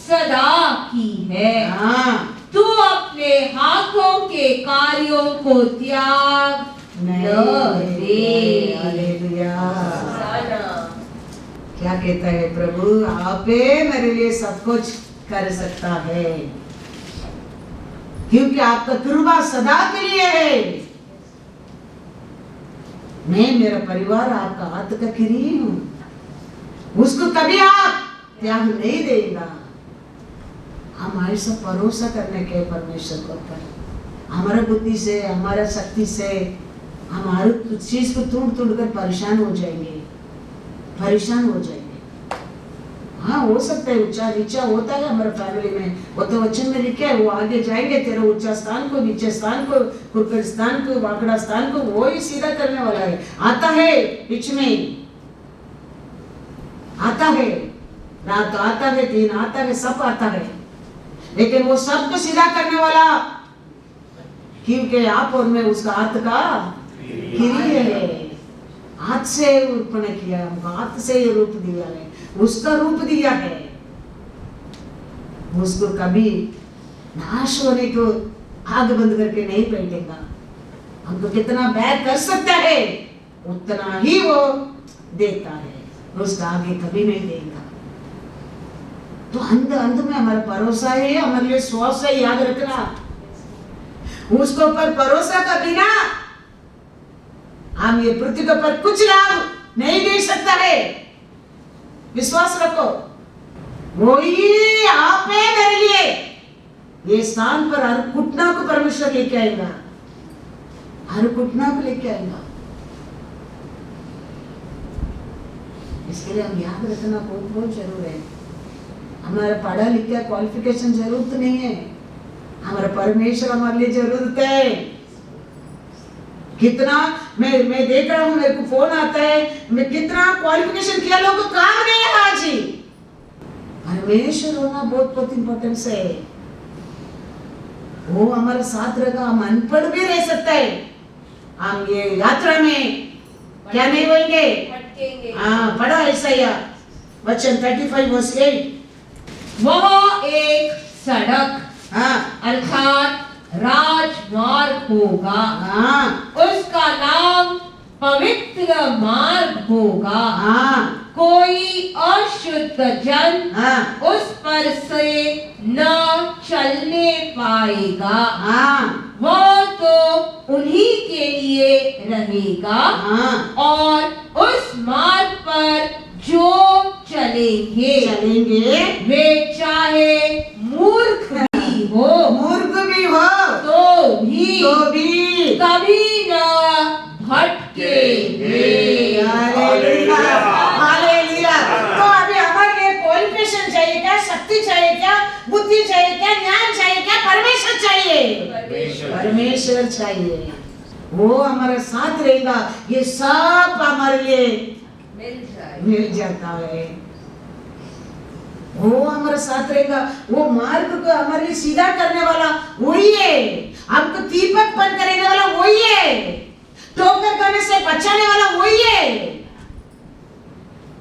सदा की है। हाँ, तू अपने हाथों के कार्यों को त्याग न दे। हालेलुया। क्या कहता है प्रभु? आप मेरे लिए सब कुछ कर सकता है, क्योंकि आपका कृपा सदा के लिए है। मैं, मेरा परिवार आपका हाथ का किरी हूं, उसको कभी आप त्याग नहीं देगा। हम ऐसा भरोसा करने के परमेश्वर को ऊपर, हमारा बुद्धि से, हमारा शक्ति से हम हर चीज को तोड़ तोड़ कर परेशान हो जाएंगे, परेशान हो जाएंगे। हाँ, हो सकता है ऊंचा नीचा होता है हमारे फैमिली में, वो तो वचन में लिखा है। वो आगे जाएंगे, तेरा ऊंचा स्थान को, नीचे स्थान को, कुरकड़ स्थान को, वाकड़ा स्थान को वो ही सीधा करने वाला है। आता है बीच में, आता है, रात आता है, दिन आता है, सब आता है, लेकिन वो सबको सीधा करने वाला, क्योंकि आप और मैं उसका हाथ का किरी है। हाथ से उत्पन्न किया, हमको हाथ से ये रूप दिया है, उसका रूप दिया है। उसको कभी नाश होने को आग बंद करके नहीं बैठेगा। हमको कितना बैग कर सकता है उतना ही वो देता है, उसका आगे कभी नहीं देगा। तो अंत अंत में हमारा भरोसा है, हमारे लिए श्वास है, याद रखना। उसको पर भरोसा का बिना हम ये पृथ्वी के ऊपर कुछ लाभ नहीं दे सकता है। विश्वास रखो, वही आप है मेरे लिए। ये स्थान पर हर घुटना को परमेश्वर लेके आएगा, हर घुटना को लेके आएगा। इसके लिए हम याद रखना बहुत बहुत जरूरी है। हमारा पढ़ा लिखा क्वालिफिकेशन जरूरत नहीं है, हमारा परमेश्वर हमारे लिए जरूरत है। कितना मैं देख रहा हूँ, मेरे को फोन आता है, मैं कितना क्वालिफिकेशन किया, लोगों को काम नहीं है आज ही। परमेश्वर होना बहुत बहुत इंपॉर्टेंस है। वो हमारे साथ रहेगा, हम अनपढ़ भी रह सकते हैं, हम ये यात्रा में क्या नहीं होंगे। हाँ, पढ़ो ऐसा वचन 35 verse 8। वह एक सड़क हाँ अर्थात राजमार्ग होगा। हाँ उसका नाम पवित्र मार्ग होगा। हाँ कोई अशुद्ध जन हाँ उस पर से न चलने पाएगा। हाँ वो तो उन्हीं के लिए रहेगा हाँ और उस मार्ग पर जो चलेंगे चलेंगे वे चाहे मूर्ख भी हो मूर्ख भी हो तो भी कभी न भटकेंगे। Hallelujah hallelujah. तो अभी हमारे लिए क्वालिफिकेशन चाहिए क्या, शक्ति चाहिए क्या, बुद्धि चाहिए क्या, ज्ञान चाहिए क्या? परमेश्वर चाहिए, परमेश्वर चाहिए। वो हमारे साथ रहेगा, ये सब हमारे लिए मिल जाता है। वो हमारे साथ रहेगा, वो मार्ग को हमारे लिए सीधा करने वाला वही है, आपको दीपक बन करने वाला वही है, ठोकर खाने से बचाने वाला वही है।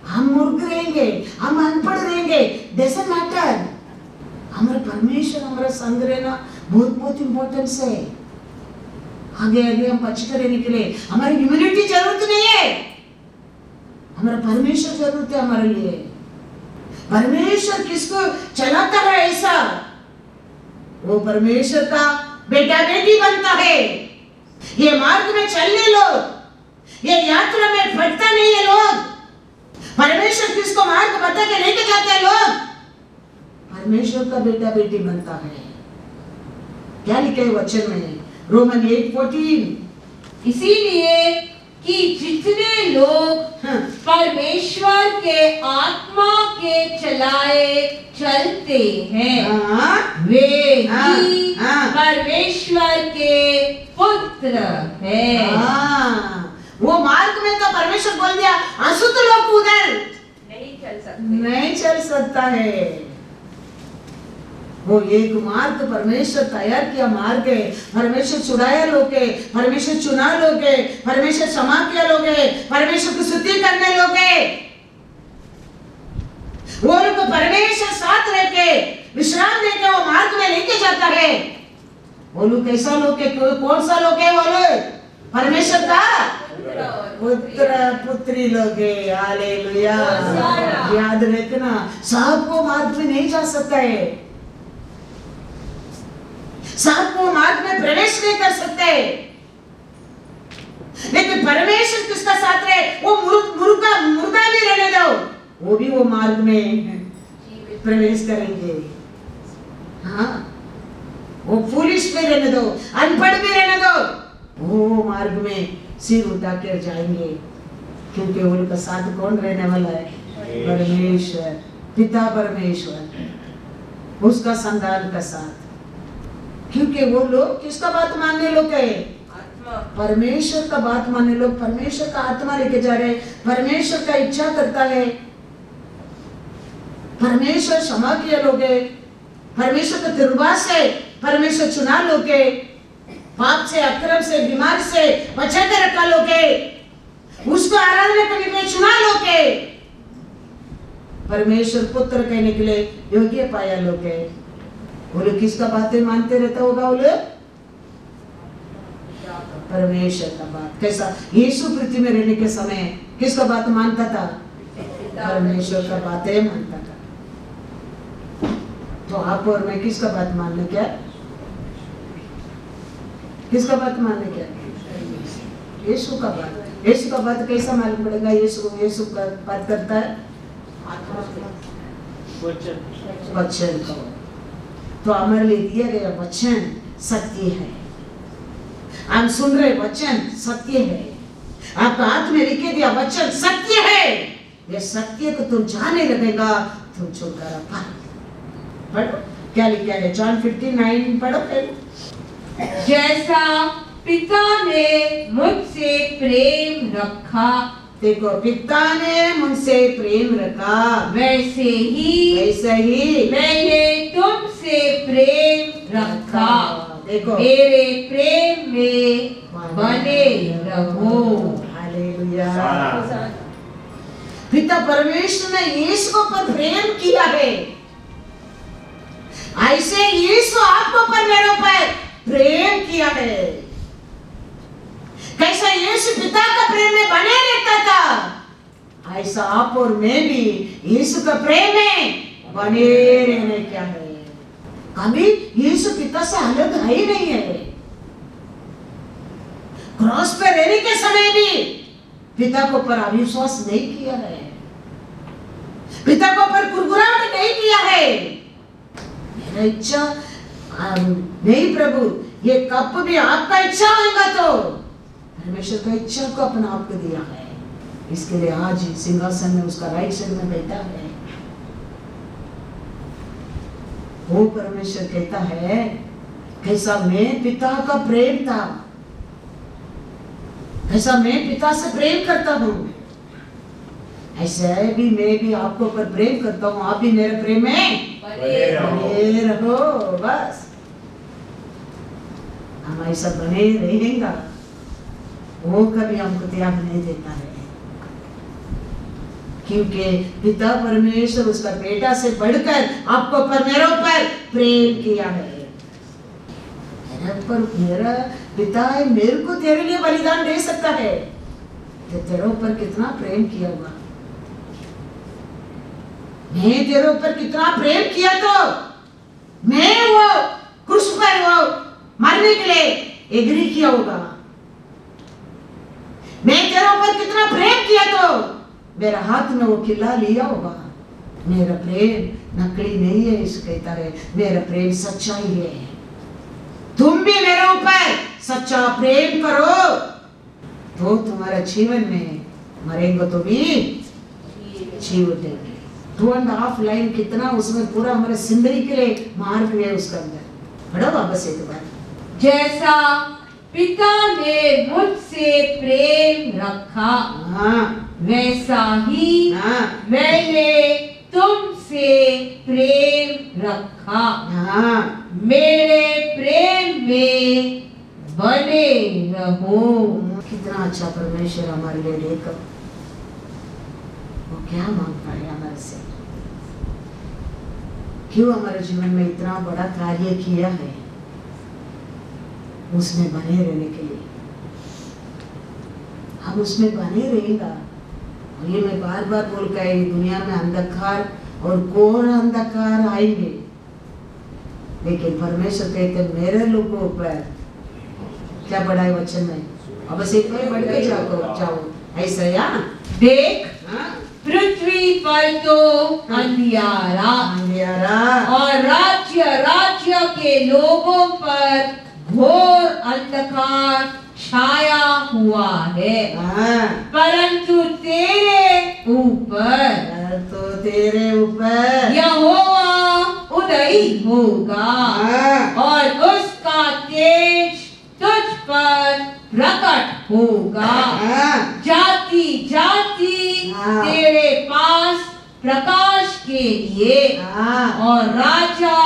हम मूर्ख रहेंगे, हम अनपढ़ रहेंगे, डजंट मैटर। हमारे परमेश्वर हमारा संग रहना बहुत बहुत इंपॉर्टेंस है। आगे आगे हम बचकर रहने के लिए हमारी ह्यूमिलिटी जरूरत नहीं है, हमारा परमेश्वर जरूरत है हमारे लिए। परमेश्वर किसको चलाता है ऐसा, वो परमेश्वर का बेटा बेटी बनता है। ये मार्ग में चलने लोग, ये यात्रा में भटकता नहीं है लोग, परमेश्वर किसको मार्ग बता के लेके जाते हैं लोग, परमेश्वर का बेटा बेटी बनता है। क्या लिखे है वचन में, रोमन 8:14। इसीलिए कि जितने लोग परमेश्वर के आत्मा के चलाए चलते हैं वे ही परमेश्वर के पुत्र हैं। वो मार्ग में तो परमेश्वर बोल दिया अशुद्ध लोग उधर नहीं चल सकता है। वो एक मार्ग परमेश्वर तैयार किया मार्ग है, परमेश्वर छुड़ाया लोग है, परमेश्वर चुना लोग है, परमेश्वर क्षमा किया लोग है, परमेश्वर को स्तुति करने लोग है। वो लोग परमेश्वर साथ रह के विश्राम देके वो मार्ग में लेके जाता है। वो लोग कैसा लोग है, कौन सा लोग है? वो लोग परमेश्वर का पुत्र पुत्री लोग है। हालेलुया। याद रखना, सब वो मार्ग में नहीं जा सकता है, सब वो मार्ग में प्रवेश नहीं कर सकते, लेकिन परमेश्वर किसका साथ रहे, वो मुर्दा भी रहने दो, वो भी वो मार्ग में प्रवेश करेंगे। हाँ, वो फूलिश भी रहने दो, अनपढ़ भी रहने दो, वो मार्ग में सिर उठा कर जाएंगे, क्योंकि उनका साथ कौन रहने वाला है? परमेश्वर पिता, परमेश्वर उसका संतान का साथ। क्योंकि वो लोग किसका बात मानने लोग है? परमेश्वर का बात मानने लोग, परमेश्वर का आत्मा लेके जा रहे, परमेश्वर का इच्छा करता है, परमेश्वर क्षमा किया लोग है, परमेश्वर का तिरवास है, परमेश्वर चुना लोग है, पाप से, अक्रम से, बीमार से बचा के रखा लोग है, उसको आराधना करने के लिए चुना लोग है, परमेश्वर पुत्र कहने के लिए योग्य पाया लोग है। वो लोग किसका बातें मानते रहता होगा? वो लोग परमेश्वर का बात। कैसा यीशु पृथ्वी में रहने के समय किसका बात मानता था? परमेश्वर का बातें मानता था। तो आप और मैं किसका बात मानने क्या? किसका बात मानने क्या? यीशु का बात। यीशु का बात कैसा मालूम पड़ेगा? यीशु का बात करता है वचन का। तो हमारे लिए दिया गया वचन सत्य है, हम सुन रहे वचन सत्य है, आपका हाथ में लिखे दिया वचन सत्य है। ये सत्य को तुम जाने लगेगा, तुम छुटकारा पाओगे। पढ़ो क्या लिखा है, जॉन 15:9 पढ़ो फिर। जैसा पिता ने मुझसे प्रेम रखा, देखो पिता ने मुझसे प्रेम रखा, वैसे ही मैंने तुमसे प्रेम रखा। देखो मेरे प्रेम में बने रहो। हालेलुया। पिता परमेश्वर ने यीशु को पर प्रेम किया है, ऐसे यीशु आपको पर मेरे ऊपर प्रेम किया है। कैसा यीशु पिता का प्रेम में बने रहता था, ऐसा आप और मैं भी यीशु का प्रेम में बने रहने क्या है। कभी यीशु पिता से अलग है ही नहीं है। क्रॉस पे रहने के समय भी पिता को पर अविश्वास नहीं किया है, पिता को पर कुरकुराहट नहीं किया है। मेरा इच्छा नहीं प्रभु, ये कप भी आपका इच्छा होगा तो परमेश्वर का इच्छा को अपना आप को दिया है। इसके लिए आज सिंहासन में उसका राइट साइड में बैठा है। वो परमेश्वर कहता है कैसा मैं पिता का प्रेम था, कैसा मैं पिता से प्रेम करता हूं, ऐसे भी मैं भी आपको पर प्रेम करता हूं। आप भी मेरे प्रेम में बने रहो। बस हम ऐसा बने रहेंगे, वो कभी हमको त्याग नहीं देता है, क्योंकि पिता परमेश्वर उसका बेटा से बढ़कर आपको पर मेरे ऊपर प्रेम किया है। पर मेरा पिता है, मेरे को तेरे लिए बलिदान दे सकता है, तो तेरे ऊपर कितना प्रेम किया होगा। मैं तेरे ऊपर कितना प्रेम किया तो मैं वो क्रूस पर वो मरने के लिए एग्री किया होगा। मैं तेरे ऊपर कितना प्रेम किया तो मेरा हाथ में वो किला लिया होगा। मेरा प्रेम नकली नहीं है, इस कहता है मेरा प्रेम सच्चाई है। तुम भी मेरे ऊपर सच्चा प्रेम करो तो तुम्हारा जीवन में मरेंगे तो भी जी उठेंगे। 2.5 लाइन कितना उसमें पूरा हमारे जिंदगी के लिए मार्ग है उसके अंदर। पढ़ो वापस एक बार। जैसा पिता ने मुझसे प्रेम रखा, वैसा ही मैंने तुमसे प्रेम रखा। मेरे प्रेम में बने रहो। कितना अच्छा परमेश्वर हमारे लिए देखो, वो क्या मांगता है हमारे से, क्यों हमारे जीवन में इतना बड़ा कार्य किया है उसमें बने रहने के लिए। हम उसमें बने रहेगा। और ये मैं बार बार बोल कर दुनिया में अंधकार और घोर अंधकार आएंगे, लेकिन परमेश्वर कहते मेरे लोगों पर क्या पढ़ा है वचन में। अब बस एक बार बढ़ के जाओ ऐसा या देख पृथ्वी पर तो अंधियारा और राज्य राज्य के लोगों पर घोर अंधकार छाया हुआ है, परंतु तेरे ऊपर यहोवा उदय होगा और उसका तेज तुझ पर प्रकट होगा। जाति जाति तेरे पास प्रकाश के लिए और राजा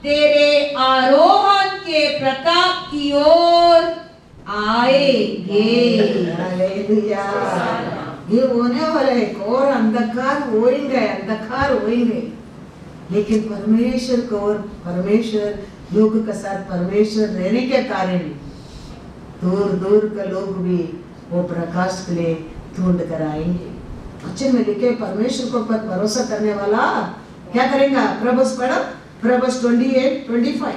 तेरे आरोहण के प्रताप की ओर आएंगे। ये होने वाला है, और अंधकार होएंगे, लेकिन परमेश्वर को और परमेश्वर लोग के साथ परमेश्वर रहने के कारण दूर दूर के लोग भी वो प्रकाश के लिए ढूंढ कर आएंगे। वचन में लिखे परमेश्वर को पर भरोसा करने वाला क्या करेगा। प्रभुस पढ़ो, प्रभुस 28-25।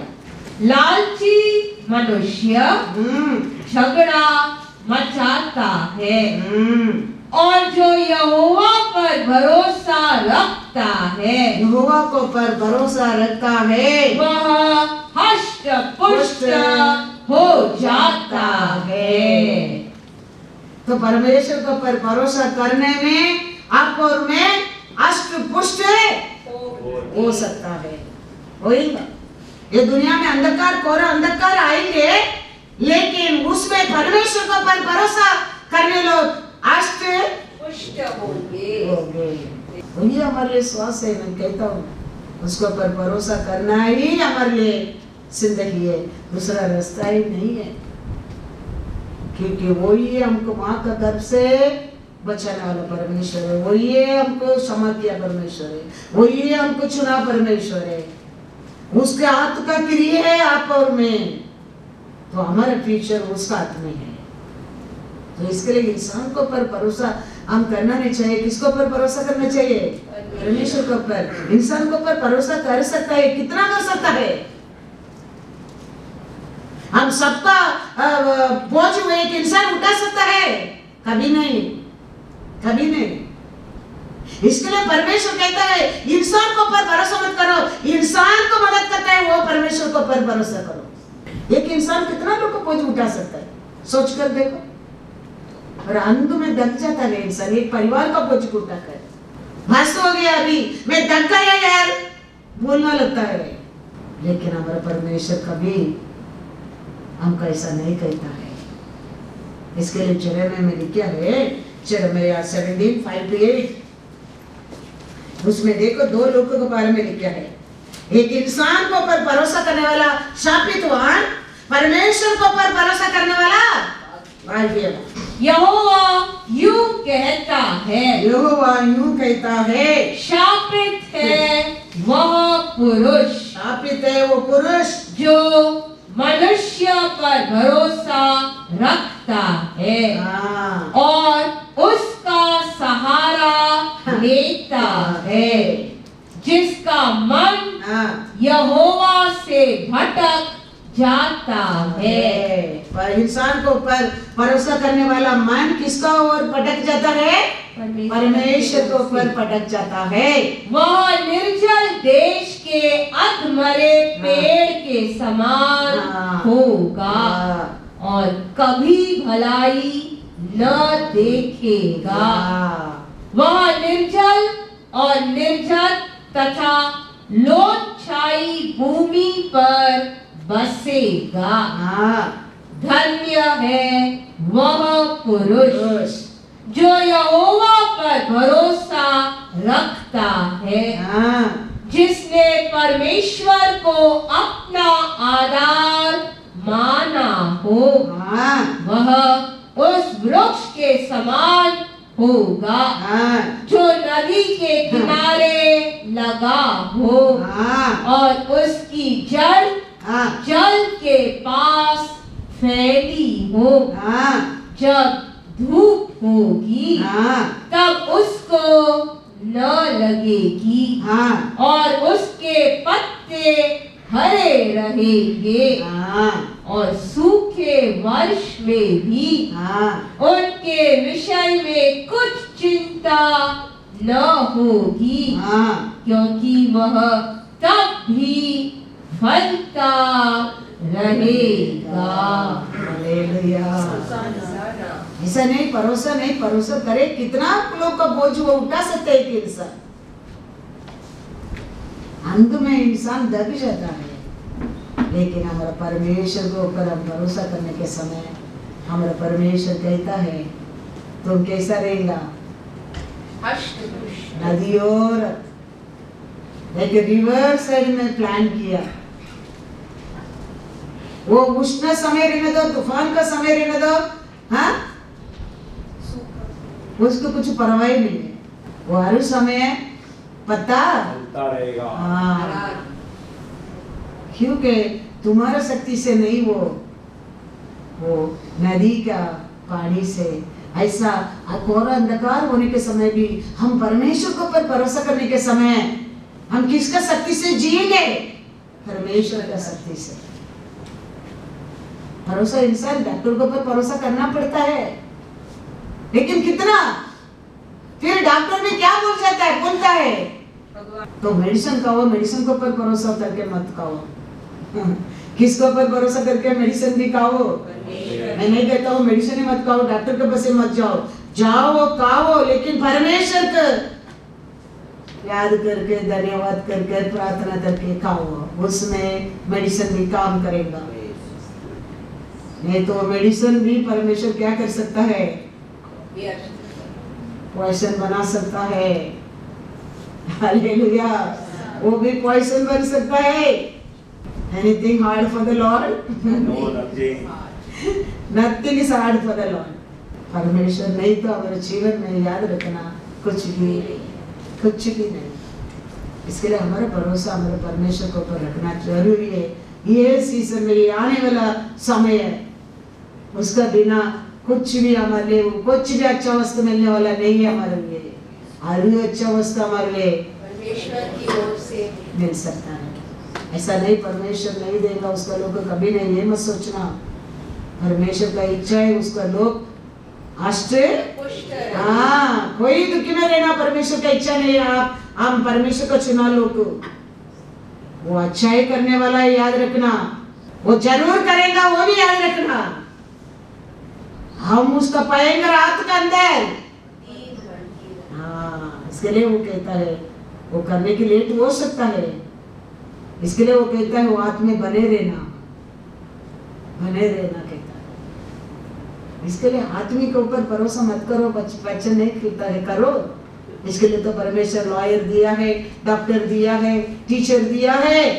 लालची मनुष्य झगड़ा मचाता है और जो यहोवा पर भरोसा रखता है, यहोवा को पर भरोसा रखता है, वह हष्ट पुष्ट हो जाता है। तो परमेश्वर को पर भरोसा करने में आपको और मैं अष्ट पुष्ट हो सकता है, होगा। ये दुनिया में अंधकार कोरा अंधकार आएंगे, लेकिन उसमें परमेश्वर को पर भरोसा करने लोग अष्ट पुष्ट होंगे। वही हमारे लिए श्वास है। मैं कहता हूँ उसको पर भरोसा करना ही हमारे लिए जिंदगी है, दूसरा रास्ता ही नहीं है, क्योंकि वही हमको माँ का गर्भ से बचाने वाला परमेश्वर है, वही हमको क्षमा किया परमेश्वर है, वही हमको चुना परमेश्वर है, उसके हाथ का क्रिया है आप और मैं, तो हमारा फ्यूचर उसका हाथ में है। तो इसके लिए इंसान को पर भरोसा हम करना नहीं चाहिए। किसको पर भरोसा करना चाहिए? परमेश्वर को पर। इंसान को पर भरोसा कर सकता है, कितना कर सकता है? हम सबका बोझ एक इंसान उठा सकता है? कभी नहीं, कभी नहीं। इसके लिए परमेश्वर कहता है इंसान को पर भरोसा मत करो, इंसान को मदद करता है वो परमेश्वर को पर भरोसा करो। एक इंसान कितना लोग को बोझ उठा सकता है, सोच कर देखो। और अंत में दब जाता है इंसान, एक परिवार का बोझ उठा कर। बस हो गया, अभी मैं दब गया यार, बोलना लगता है। लेकिन हमारा परमेश्वर कभी हमको ऐसा नहीं कहता है। इसके लिए यिर्मयाह में लिखा है, यिर्मयाह 17:5-8, उसमें देखो दो लोगों के बारे में लिखा है। एक इंसान को पर भरोसा करने वाला शापित हुआ, परमेश्वर को पर भरोसा करने वाला भाग्यवान। यहोवा यूं कहता है, यहोवा यूं कहता है, शापित है वह पुरुष, शापित है वो पुरुष जो मनुष्य पर भरोसा रखता है हाँ, और उसका सहारा लेता है, जिसका मन हाँ, यहोवा से भटक जाता है। पर इंसान को पर भरोसा करने वाला मन किसका ओर भटक जाता है? परमेश्वर को पर भटक जाता है। वह निर्जल देश के अधमरे पेड़ के समान होगा और कभी भलाई न देखेगा। वह निर्जल और निर्जन तथा लोछाई भूमि पर बसेगा। धन्य है वह पुरुष जो यहोवा पर भरोसा रखता है, जिसने परमेश्वर को अपना आधार माना हो। वह उस वृक्ष के समान होगा जो नदी के किनारे लगा हो और उसकी जड़ जल के पास फैली हो। जब धूप होगी तब उसको न लगेगी और उसके पत्ते हरे रहेंगे और सूखे वर्ष में भी उनके विषय में कुछ चिंता न होगी, क्योंकि वह तब भी फलता रहेगा। ऐसा नहीं, भरोसा करे। कितना लोग का बोझ वो उठा सकते है कि इंसान, अंत में इंसान दब जाता है। लेकिन हमारा परमेश्वर के ऊपर हम भरोसा करने के समय हमारा परमेश्वर कहता है तुम कैसा रहेगा? नदी और एक रिवर साइड में प्लान किया। वो उष्ण समय रहने दो, तूफान का समय रहने दो, हाँ, उसको कुछ परवाह नहीं है। वो हर समय पता रहेगा। क्योंकि तुम्हारा शक्ति से नहीं, वो नदी का पानी से। ऐसा घोर अंधकार होने के समय भी हम परमेश्वर के ऊपर भरोसा करने के समय हम किसका शक्ति से जिएंगे? परमेश्वर का शक्ति से। भरोसा इंसान डॉक्टर के ऊपर भरोसा करना पड़ता है, लेकिन कितना? फिर डॉक्टर भी क्या बोल जाता है, बोलता है तो मेडिसिन खाओ, मेडिसिन के ऊपर भरोसा करके मत खाओ। किसके ऊपर भरोसा करके मेडिसिन भी खाओ? मैं नहीं कहता हूँ मेडिसिन ही मत खाओ, डॉक्टर के पास मत जाओ, जाओ खाओ, लेकिन परमेश्वर को याद करके, धन्यवाद करके, प्रार्थना करके खाओ, उसमें मेडिसिन भी काम करेगा। नहीं तो मेडिसिन भी परमेश्वर क्या कर सकता है? पॉइजन बना सकता है। हालेलुया, वो भी पॉइजन बन सकता है। Anything hard for the Lord? No, nothing. Nothing is hard for the Lord. परमेश्वर नहीं तो हमारे जीवन में याद रखना कुछ भी नहीं। इसके लिए हमारा भरोसा हमारे परमेश्वर के ऊपर रखना जरूरी है। ये सीजन में, ये आने वाला समय है, उसका बिना कुछ भी हमारे लिए, कुछ भी अच्छा वस्तु मिलने वाला नहीं है हमारे लिए। हर अच्छा वस्तु हमारे लिए परमेश्वर की ओर से मिल सकता है। ऐसा नहीं परमेश्वर नहीं देगा उसका लोग कभी नहीं, ये मत सोचना। परमेश्वर का इच्छा है उसका लोग आश्चर्य, पुष्ट रहे। हाँ, कोई दुखी में रहना परमेश्वर का इच्छा नहीं है। आप हम परमेश्वर को चुना लो तो वो अच्छाई करने वाला है, याद रखना। वो जरूर करेगा, वो भी याद रखना। हम उसका पाएंगे रात के अंदर। हाँ, इसके लिए वो कहता है, वो करने के लेट हो सकता है, इसके लिए वो कहता है वो आत्मा में बने रहना, बने रहना कहता है। इसके लिए आदमी के ऊपर भरोसा मत करो, बच्चे नहीं कहता है करो। इसके लिए तो परमेश्वर लॉयर दिया है, डॉक्टर दिया है, टीचर दिया है।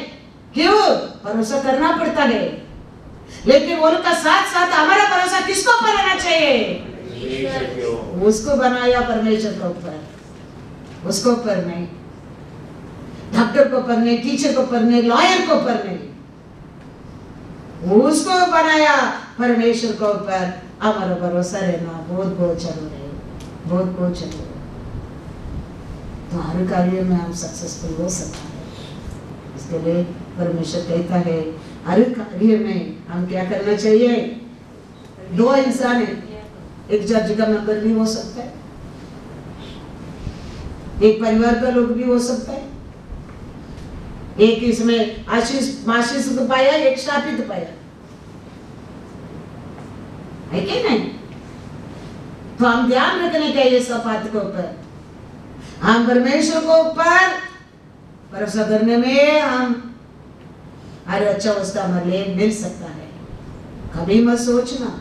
क्यों? भरोसा करना पड़ता है। लेकिन उनका साथ साथ हमारा भरोसा किसको पर रहना चाहिए? उसको बनाया परमेश्वर के ऊपर, उसको ऊपर नहीं, डॉक्टर को ऊपर नहीं, टीचर को ऊपर नहीं, लॉयर को ऊपर नहीं, उसको बनाया परमेश्वर के ऊपर। हमारा भरोसा रहना बहुत बहुत जरूरी है, बहुत बहुत जरूरी है। तो हर कार्य में हम सक्सेसफुल हो सकते हैं। इसके लिए परमेश्वर कहता है हर कार्य में हम क्या करना चाहिए। दो इंसान है, एक चर्च का मेंबर भी हो सकता है, एक परिवार का लोग भी हो सकता है, एक इसमें आशीष को पाया, एक शापित पाया, है कि नहीं? तो हम ध्यान रखने का ये सब बात के ऊपर, हम परमेश्वर को ऊपर भरोसा करने में हम हर अच्छा वस्तु हमारे लिए मिल सकता है। कभी मत सोचना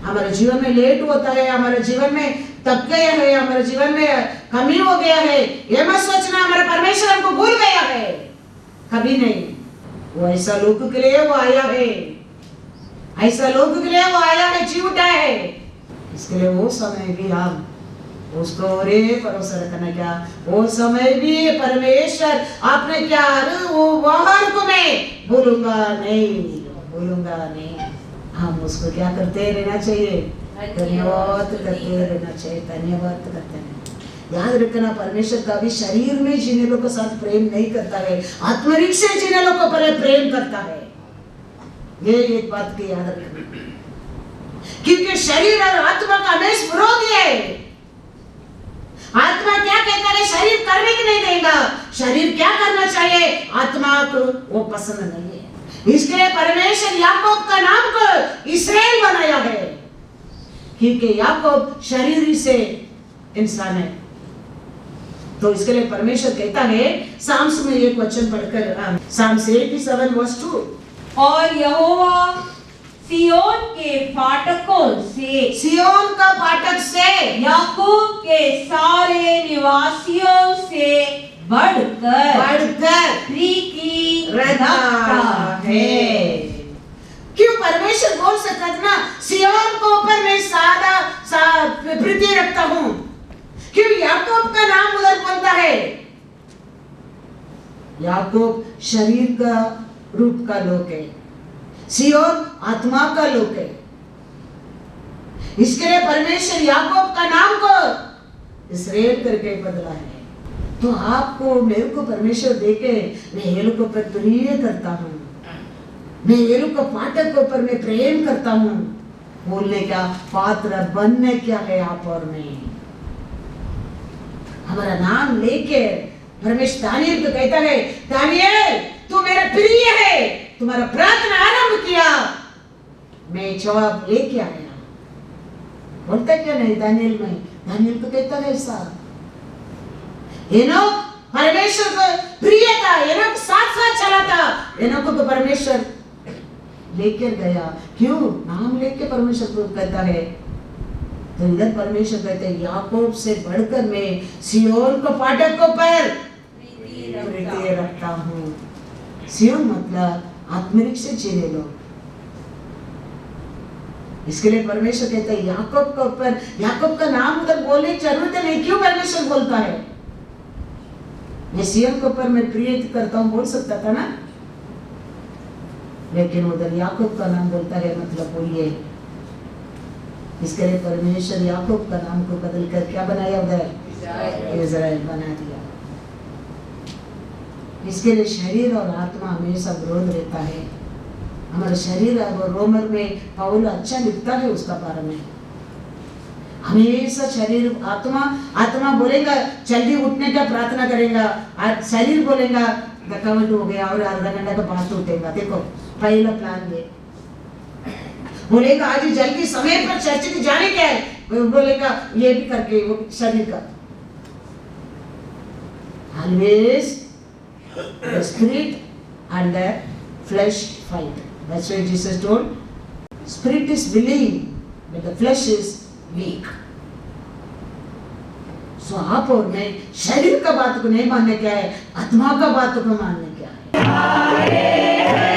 हमारे जीवन में लेट होता है, हमारे जीवन में तब गया है, हमारे जीवन में कमी हो गया है, ये मत सोचना हमारा परमेश्वर हमको भूल गया है। कभी नहीं। वो ऐसा लोगों के लिए वो आया है, ऐसा लोगों के लिए वो आया है, जी उठा है। इसके लिए वो समय भी हम उसको रे भरोसा रखना। क्या वो समय भी परमेश्वर आपने क्या वो वहां को मैं भूलूंगा नहीं, भूलूंगा नहीं। हम उसको क्या करते रहना चाहिए, धन्यवाद करते रहना चाहिए, धन्यवाद करते रहना। याद रखना परमेश्वर कभी शरीर में जीने लोगों के साथ प्रेम नहीं करता है, आत्मरिक से जीने लोगों पर प्रेम करता है। ये एक बात की याद रखना, क्योंकि शरीर और आत्मा का हमेशा विरोधी है। आत्मा क्या कहता है, शरीर करने की नहीं देगा। शरीर क्या करना चाहिए, आत्मा को वो पसंद नहीं है। इसके लिए परमेश्वर याकूब का नाम को इस्राएल बनाया है, क्योंकि याकूब शरीर से इंसान है। तो इसके लिए परमेश्वर कहता है, साम्स में एक वचन पढ़कर, साम्स 87 वर्स 2, और यहोवा सियोन के फाटकों से, सियोन का फाटक से, याकूब के सारे निवासियों से बढ़कर प्रीति रखता है। क्यों परमेश्वर बोल सकता था ना, सियोन को ऊपर मैं सादा प्रीति रखता हूँ। क्यों याकूब का नाम उधर बोलता है? याकूब शरीर का रूप का लोक है, सियोन आत्मा का लोक है। इसके लिए परमेश्वर याकूब का नाम को इस्राएल करके बदला है। तो आपको मेरे को परमेश्वर देके मैं ये लोग पर प्रिय करता हूँ, मैं ये लोग को फाटक के ऊपर मैं प्रेम करता हूँ। बोलने का पात्र बनने क्या है आप और मैं। हमारा नाम लेके परमेश्वर दानियल को कहता है, दानियल तू मेरा प्रिय है, तुम्हारा प्रार्थना आरंभ किया, मैं जवाब लेके आया। बोलता क्या नहीं दानियल में, दानियल को कहता है ऐसा। एनोक परमेश्वर को प्रिय था, एनोक साथ साथ चला था, एनोक को परमेश्वर लेकर गया। क्यों? नाम लेके परमेश्वर को कहता है। तो इधर परमेश्वर कहते हैं, याकूब से बढ़कर मैं सियोन को फाटक को पर प्रीति रखता हूँ। सियोन मतलब आत्मरिक से जीने लो। इसके लिए परमेश्वर कहता है याकूब के ऊपर, याकूब का नाम उधर बोलने की जरूरत नहीं। क्यों परमेश्वर बोलता है? मैं सियन के ऊपर मैं प्रिय करता हूँ बोल सकता था ना, लेकिन उधर याकूब का नाम बोलता है, मतलब वो ये इसके लिए परमेश्वर याकूब का नाम को बदल कर क्या बनाया, उधर इज़राइल बना दिया। इसके लिए शरीर और आत्मा हमेशा विरोध रहता है। हमारा शरीर और रोमर में पौल अच्छा लिखता है उसका बारे में, हमेशा शरीर आत्मा बोलेगा जल्दी उठने का प्रार्थना करेगा, शरीर बोलेगा थकावट हो गया और आधा घंटा का बाद उठेगा। देखो पहला प्लान ये बोलेगा आज जल्दी समय पर चर्च में जाने क्या है, बोलेगा ये भी करके वो शरीर का always the spirit and the flesh fight. That's why Jesus told, spirit is willing but the flesh is weak. So आप और मैं शरीर का बात को नहीं मानने क्या है, आत्मा का बात को मानने क्या है।